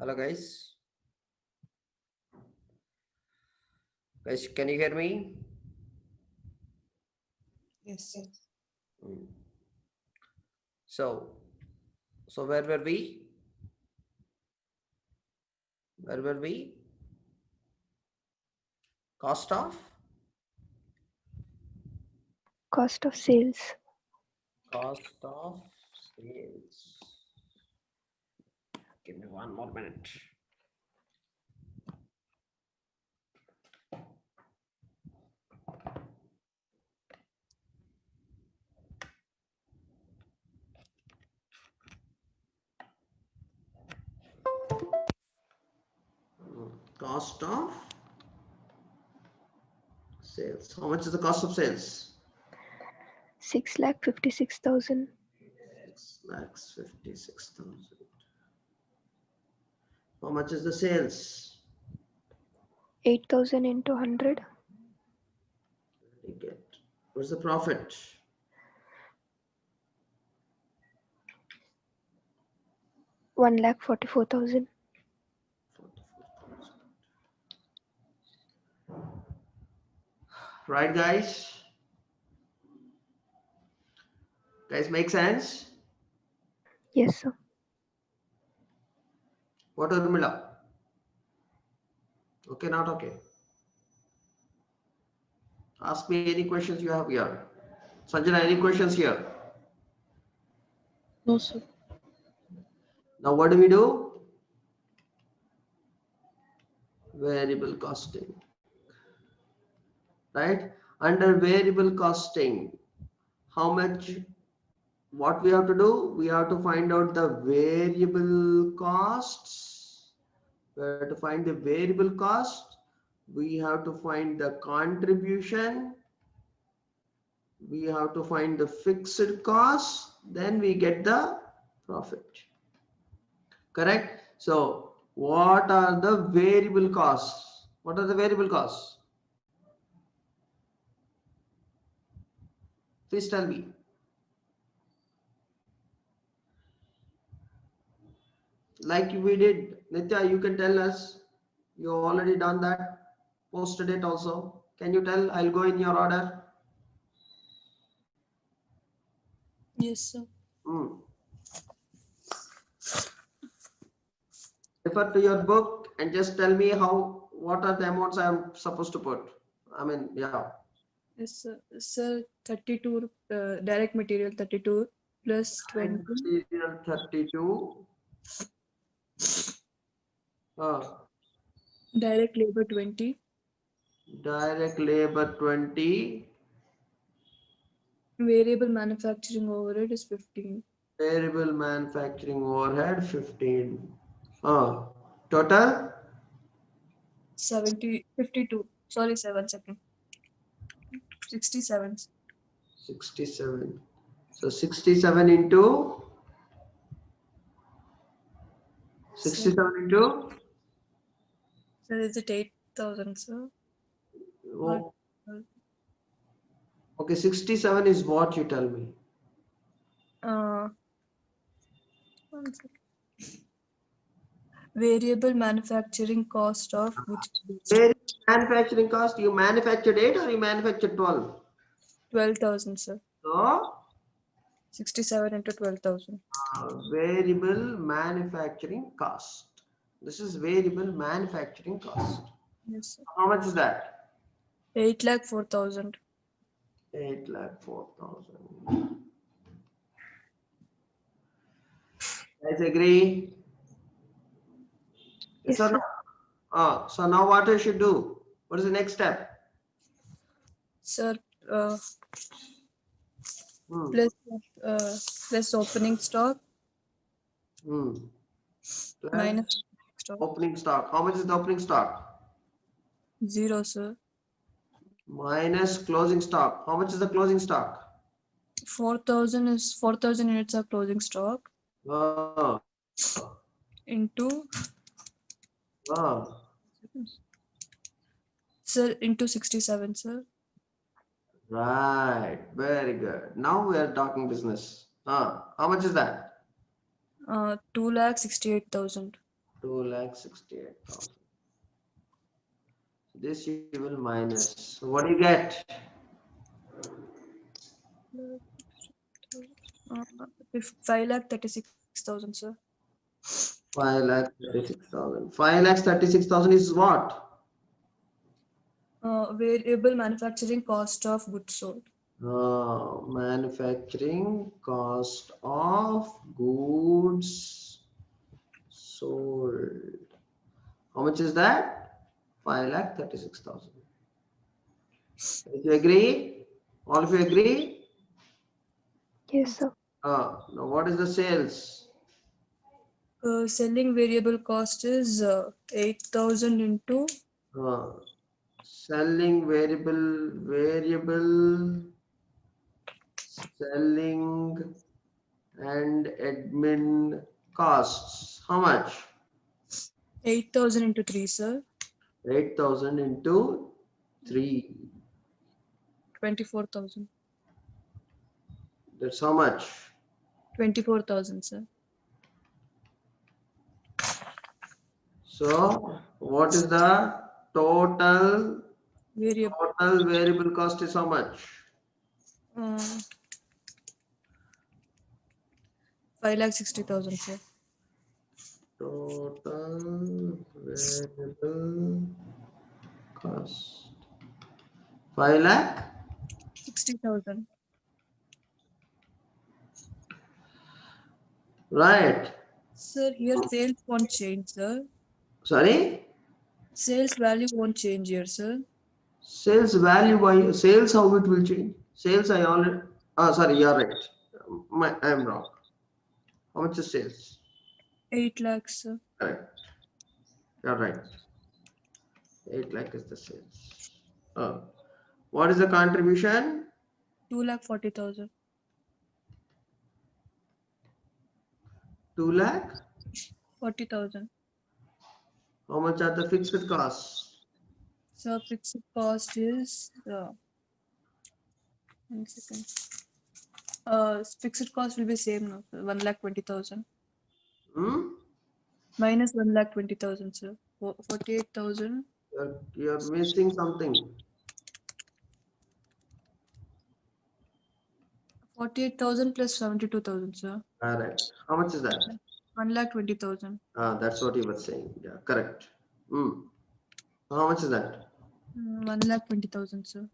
Hello guys. Guys, can you hear me? Yes. Mm. So where were we? Where were we? Cost of? Cost of sales. Cost of sales. Give me one more minute. Cost of sales. How much is the cost of sales? 6,56,000. 6,56,000. How much is the sales? 8,000 into 100. You get. What's the profit? 1,44,000. 44,000. Right, guys? Guys, make sense? Yes, sir. What, Urmila? Okay, not okay. Ask me any questions you have here. Sanjana, any questions here? No, sir. Now, what do we do? Variable costing. Right? Under variable costing, how much, what we have to do? We have to find out the variable costs. We have to find the variable cost. We have to find the contribution. We have to find the fixed cost. Then we get the profit. Correct? So, what are the variable costs? What are the variable costs? Please tell me. Like we did, Nitya, you can tell us. You already done that. Posted it also. Can you tell? I'll go in your order. Yes, sir. Refer to your book and just tell me what are the amounts I am supposed to put. I mean, yeah. Yes, sir. Sir, 32 direct material 32 plus 20 Material 32. direct labor 20 Direct labor 20. variable manufacturing overhead is 15. Variable manufacturing overhead 15. Total 52. Sorry, sir, 1 second. 67. 67. So 67 into 67 into. Sir, is it 8,000, sir? Oh, okay, 67 is what you tell me. 1 second. Variable manufacturing cost of which Where is manufacturing cost? You manufactured 8 or you manufactured 12? 12,000, sir. So 67 into 12,000. variable manufacturing cost. This is variable manufacturing cost. Yes, sir. How much is that? 8,04,000. 8,04,000. Guys agree? Yes, or sir. no? So now what I should do? What is the next step? Sir, Hmm. plus opening stock Plus minus stock. opening stock. How much is the opening stock? 0, sir. Minus closing stock. How much is the closing stock? 4,000 is 4,000 units of closing stock Ah, into ah. sir into 67, sir. Right. Very good. Now we are talking business. How much is that? 2,68,000. 2,68,000. This you will minus. So what do you get? 5,36,000, sir. 5,36,000. 5,36,000 is what? Variable manufacturing cost of goods sold. Manufacturing cost of goods sold. How much is that? 5,36,000. If you agree, all of you agree? Yes, sir. Now what is the sales? Selling variable cost is 8,000 into Selling variable selling and admin costs. How much? 8,000 into 3, sir. 8,000 into 3. 24,000. That's how much? 24,000, sir. So what is the total Variable. cost is how much? 5,60,000, sir. Total variable cost 5,60,000. Right. Sir, here sales won't change, sir. Sorry? Sales value won't change here, sir. Sales value by sales, how it will change? Sales I already, sorry, you're right. I am wrong. How much is sales? 8 lakhs, sir. Correct. You're right. 8 lakh is the sales. What is the contribution? 2,40,000. 2,40,000. How much are the fixed costs? So fixed cost is 1 second. Fixed cost will be same now, sir. 1,20,000. Minus 1,20,000, sir. 48,000. You're missing something. 48,000 plus 72,000, sir. Correct. How much is that? 1,20,000. That's what you were saying. Yeah, correct. How much is that? 1,20,000, sir.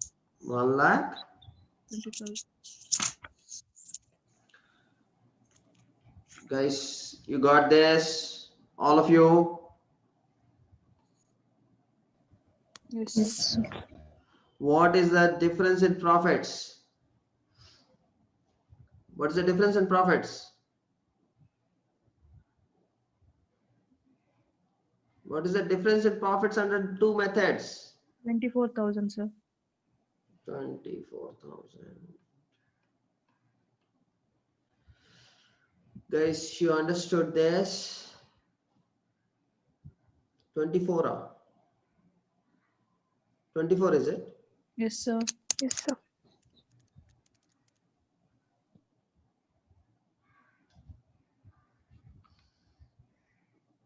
1,20,000. Guys, you got this? All of you? Yes. Yes, sir. What is the difference in profits? What is the difference in profits? What is the difference in profits under two methods? 24,000, sir. 24,000. Guys, you understood this? 24. 24 is it? Yes, sir. Yes, sir.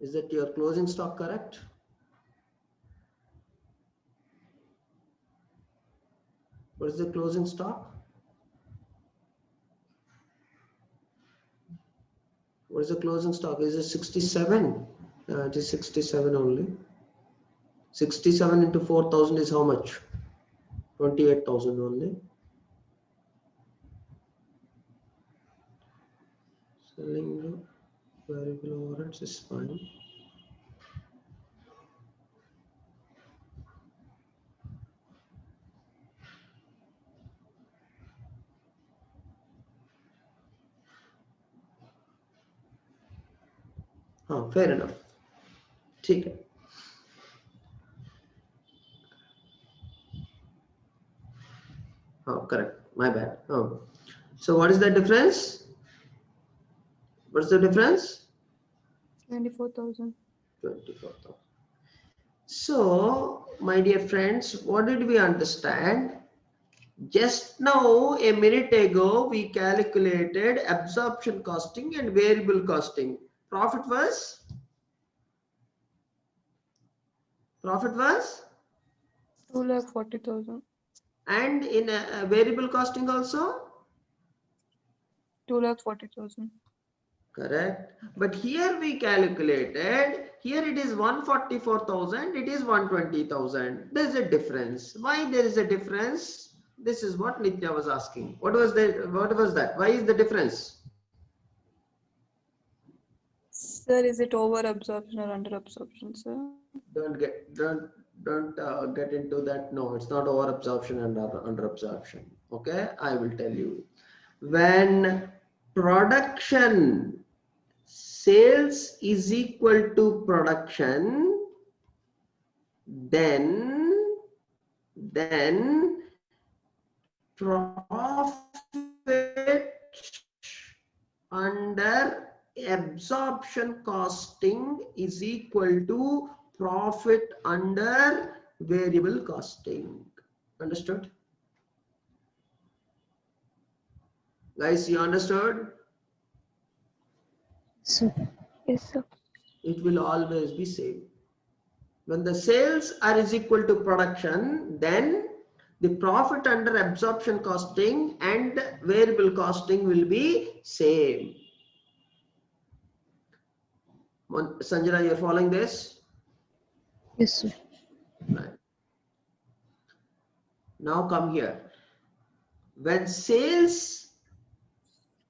Is that your closing stock correct? What is the closing stock? What is the closing stock? Is it 67? It is 67 only. 67 into 4,000 is how much? 28,000 only. Selling the variable overheads is fine. Fair enough. ठीक है. Correct. My bad. So what is the difference? What's the difference? 24,000. 24,000. So, my dear friends, what did we understand? Just now, a minute ago, we calculated absorption costing and variable costing. Profit was Profit was? 2,40,000. And in variable costing also? 2,40,000. Correct. But here we calculated, here it is 144,000, it is 120,000. There is a difference. Why there is a difference? This is what Nitya was asking. What was that? Why is the difference? Sir, is it over absorption or under absorption, sir? Don't get into that. No, it's not over absorption and under absorption. Okay, I will tell you. When production sales is equal to production, then profit under absorption costing is equal to profit under variable costing. Understood? Guys, you understood? So, Yes, sir. It will always be same. When the sales are is equal to production, then the profit under absorption costing and variable costing will be same. Sanjana, you're following this? yes, sir. Right. Now come here. When sales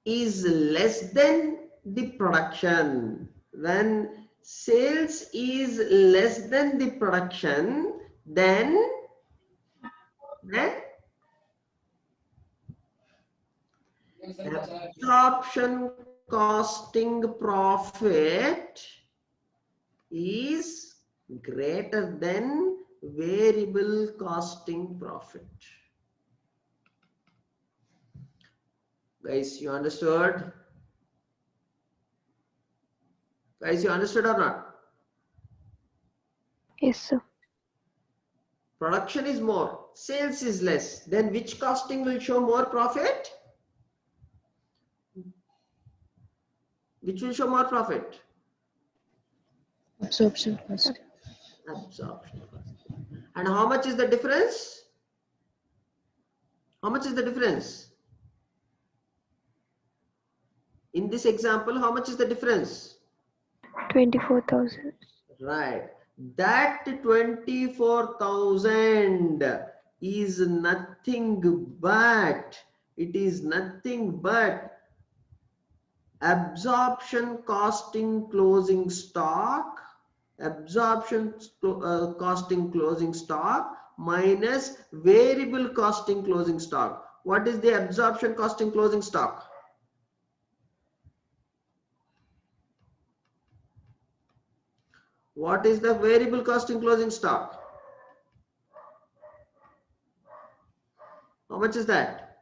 is less than the production, when sales is less than the production, then absorption costing profit is greater than variable costing profit. Guys, you understood? Guys, you understood or not? Yes, sir. Production is more, sales is less. Then which costing will show more profit? Which will show more profit? Absorption cost. Absorption cost. And how much is the difference? How much is the difference? In this example, how much is the difference? 24,000. Right. That 24,000 is nothing but, it is nothing but absorption costing closing stock, costing closing stock minus variable costing closing stock. What is the absorption costing closing stock? What is the variable costing closing stock? How much is that?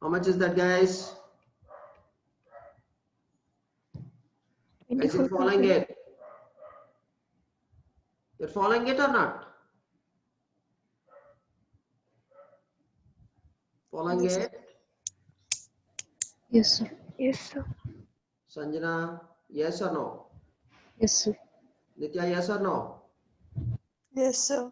How much is that, guys? Guys, you're following 24,000. it? You're following it or not? Following Yes, it? Yes, sir. Yes, sir. Sanjana, yes or no? Yes, sir. Nitya, yes or no? yes, sir.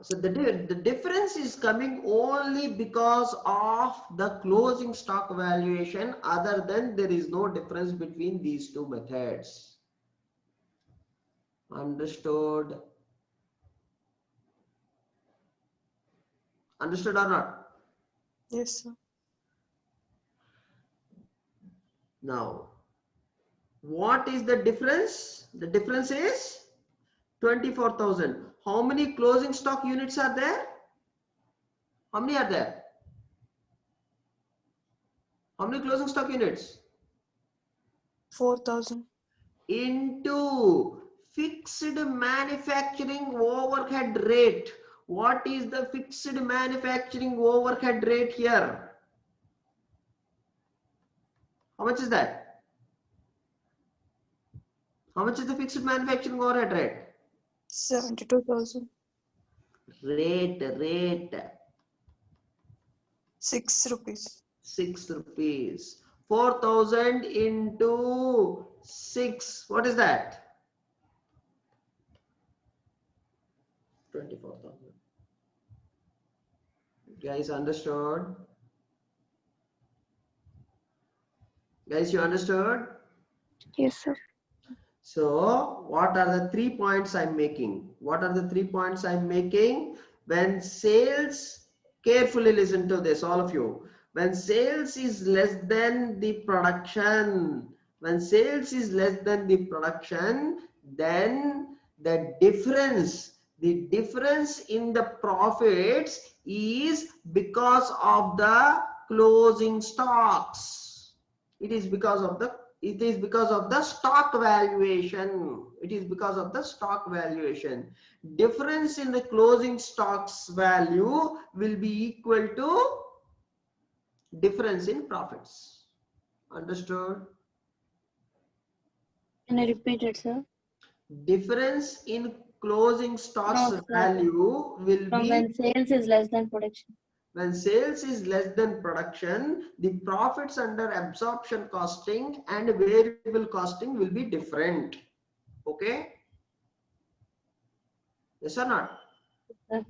So the difference is coming only because of the closing stock valuation. Other than there is no difference between these two methods. Understood? Understood or not? Yes, sir. Now, what is the difference? The difference is 24,000. How many closing stock units are there? How many are there? How many closing stock units? 4,000. Into fixed manufacturing overhead rate. What is the fixed manufacturing overhead rate here? How much is that? How much is the fixed manufacturing overhead rate? 72,000. Rate. 6 rupees. 6 rupees. 4,000 into 6. What is that? 24,000. Guys, understood? Guys, you understood? Yes, sir. So what are the 3 points I'm making? What are the 3 points I'm making? When sales, carefully listen to this, all of you. When sales is less than the production, when sales is less than the production, then the difference in the profits is because of the closing stocks. It is because of the stock valuation. It is because of the stock valuation. Difference in the closing stocks value will be equal to difference in profits. Understood? Can I repeat it, sir? Difference in closing stocks No, sir. value will From be when sales is less than production. when sales is less than production, the profits under absorption costing and variable costing will be different. Okay? Yes or not? Sir.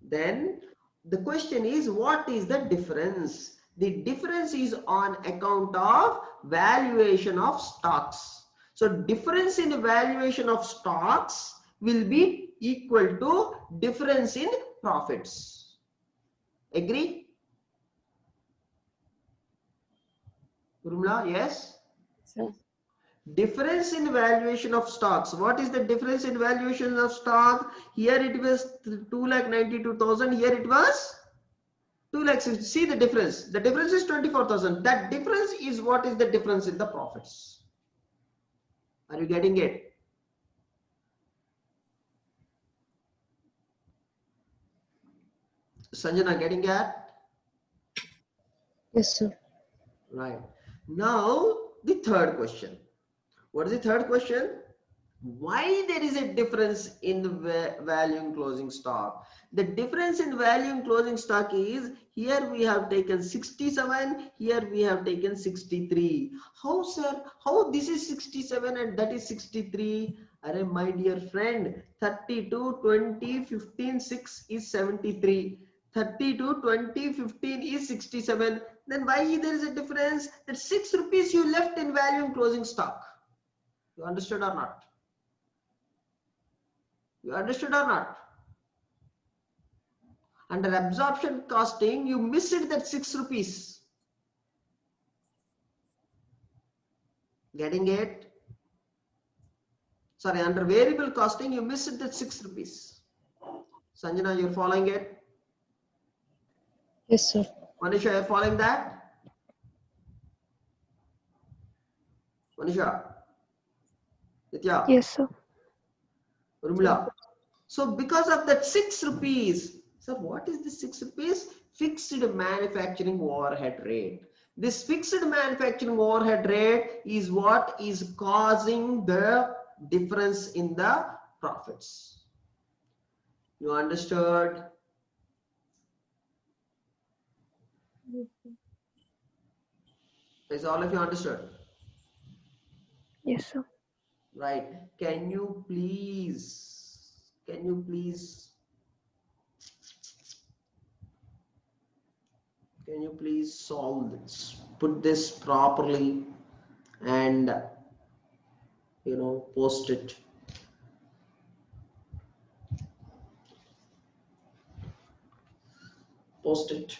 Then the question is, what is the difference? The difference is on account of valuation of stocks. So difference in valuation of stocks will be equal to difference in profits. Agree? Urmila, yes? Sir. Difference in valuation of stocks. What is the difference in valuation of stock? Here it was 2,92,000. Here it was 2 lakhs. See the difference. The difference is 24,000. That difference is what is the difference in the profits. Are you getting it? Sanjana, getting that? Yes, sir. Right. Now the third question. What is the third question? Why there is a difference in the value in closing stock? The difference in value in closing stock is, here we have taken 67, here we have taken 63. How, sir? How this is 67 and that is 63? Arey, my dear friend, 32, 20, 15, 6 is 73. 32, 20, 15 is 67. Then why there is a difference? That 6 rupees you left in value in closing stock. You understood or not? You understood or not? Under absorption costing, you missed that 6 rupees. Getting it? Sorry, under variable costing, you missed that 6 rupees. Sanjana, you're following it? Yes, sir. Manisha, you're following that? Manisha? Nitya? Yes, sir. Urmila? So because of that 6 rupees, sir, what is the 6 rupees? Fixed manufacturing overhead rate. This fixed manufacturing overhead rate is what is causing the difference in the profits. You understood? Is all of you understood? Yes, sir. Right. Can you please solve this, put this properly and post it. Post it.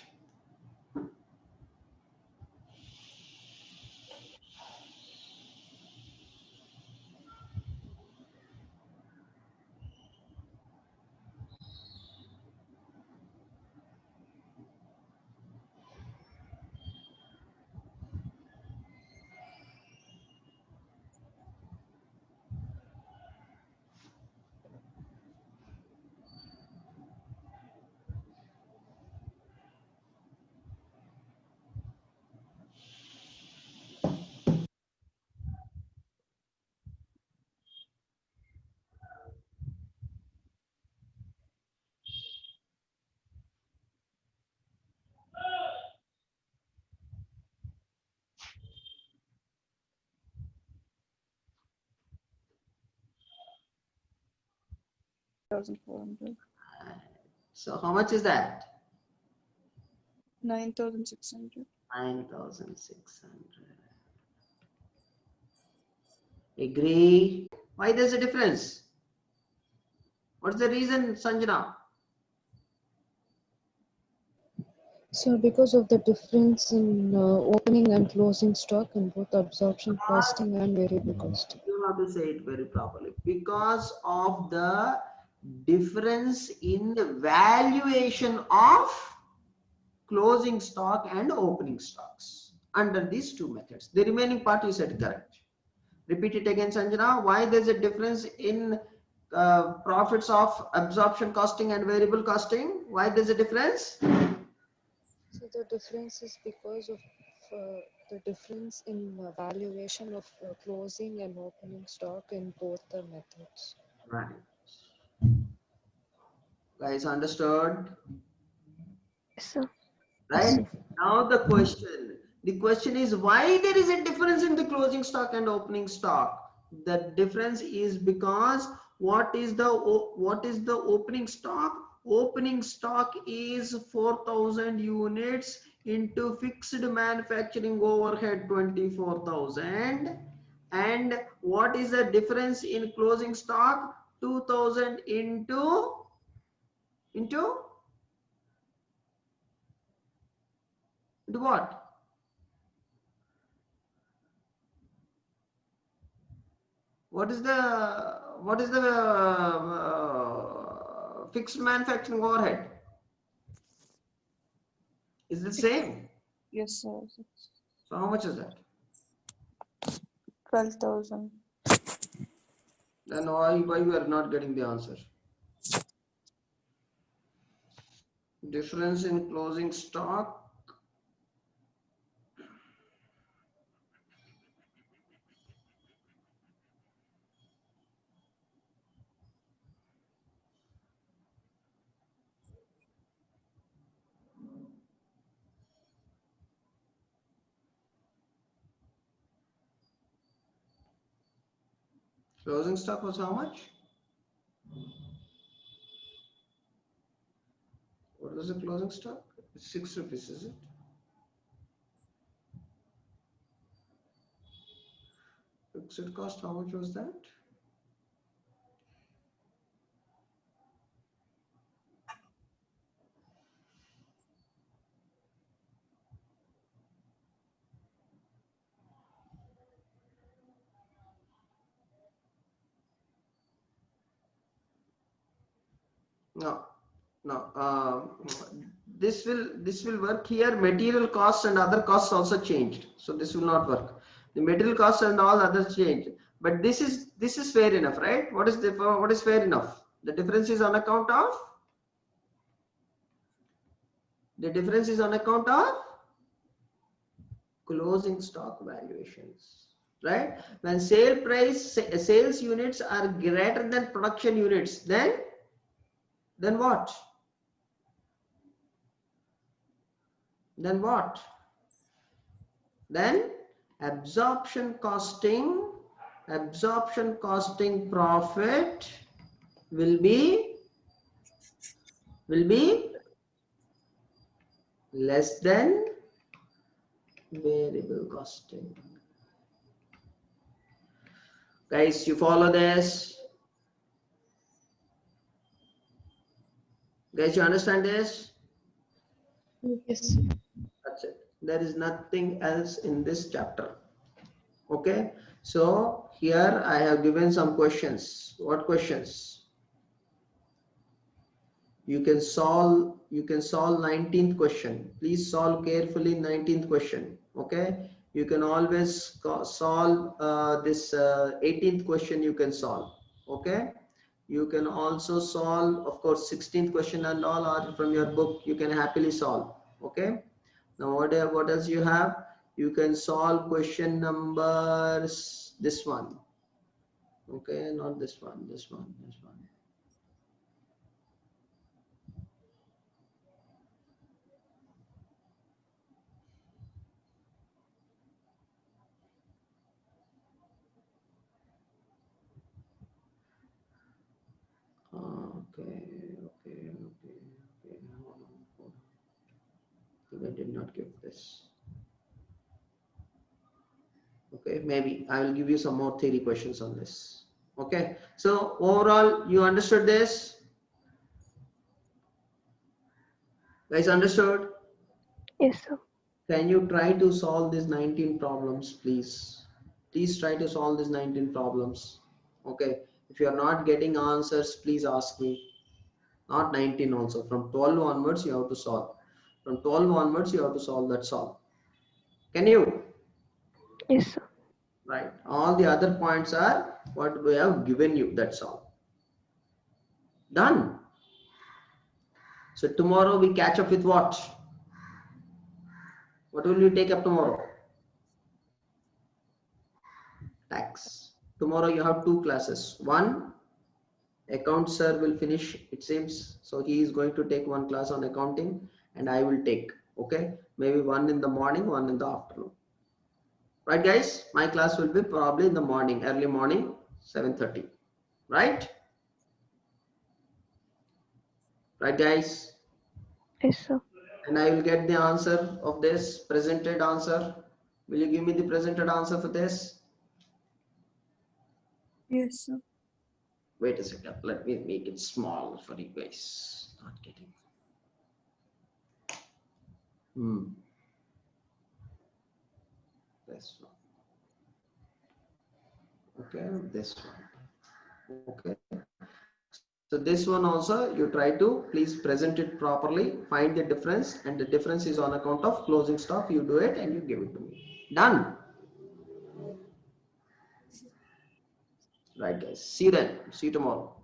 8,400. So how much is that? 9,600. 9,600. Agree? Why there's a difference? What's the reason, Sanjana? So because of the difference in opening and closing stock in both absorption costing and variable costing. You have to say it very properly. Because of the difference in the valuation of closing stock and opening stocks under these two methods. The remaining part you said correct. Repeat it again, Sanjana. Why there's a difference in profits of absorption costing and variable costing? Why there's a difference? So the difference is because of the difference in valuation of closing and opening stock in both the methods. Right. Guys, understood? So Right? Now the question is why there is a difference in the closing stock and opening stock. The difference is because what is the opening stock? Opening stock is 4,000 units into fixed manufacturing overhead 24,000, and what is the difference in closing stock? 2,000 into what? What is the fixed manufacturing overhead? Is it same? Yes, sir. So how much is that? 12,000. Then why we are not getting the answer? Difference in closing stock. Closing stock was how much? What was the closing stock? 6 rupees, is it? Fixed cost, how much was that? No, no. This will work here. Material costs and other costs also changed, so this will not work. The material costs and all others changed, but this is fair enough, right? What is fair enough? The difference is on account of closing stock valuations, right? When sales units are greater than production units, then what? Then absorption costing profit will be less than variable costing. Guys, you follow this? Guys, you understand this? Yes. That's it. There is nothing else in this chapter. Okay, so here I have given some questions. What questions? You can solve 19th question. Please solve carefully 19th question. Okay, you can always solve this 18th question. You can solve. Okay, you can also solve, of course, 16th question and all are from your book. You can happily solve. Okay, now what else you have? You can solve question numbers, this one. Okay, not this one, this one. Okay. I did not give this. Okay, maybe I will give you some more theory questions on this. Okay, so overall, you understood this? Guys, understood? Yes, sir. Can you try to solve these 19 problems, please? Please try to solve these 19 problems. Okay, if you are not getting answers, please ask me. Not 19 also. From 12 onwards, you have to solve. From 12 onwards, you have to solve that solve. Can you? Yes, sir. Right. All the other points are what we have given you. That's all. Done. So tomorrow we catch up with what? What will you take up tomorrow? Tax. Tomorrow you have two classes. One, account sir will finish, it seems. So he is going to take one class on accounting and I will take. Okay. Maybe one in the morning, one in the afternoon. Right, guys? My class will be probably in the morning, early morning, 7:30. Right? Right, guys? Yes, sir. And I will get the answer of this presented answer. Will you give me the presented answer for this? Yes, sir. Wait a second. Let me make it small for you guys. Not getting. This one. Okay, this one. Okay. So this one also you try to please present it properly, find the difference, and the difference is on account of closing stock. You do it and you give it to me. Done. Right, guys. See you then. See you tomorrow.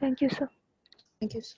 Thank you, sir. Thank you, sir.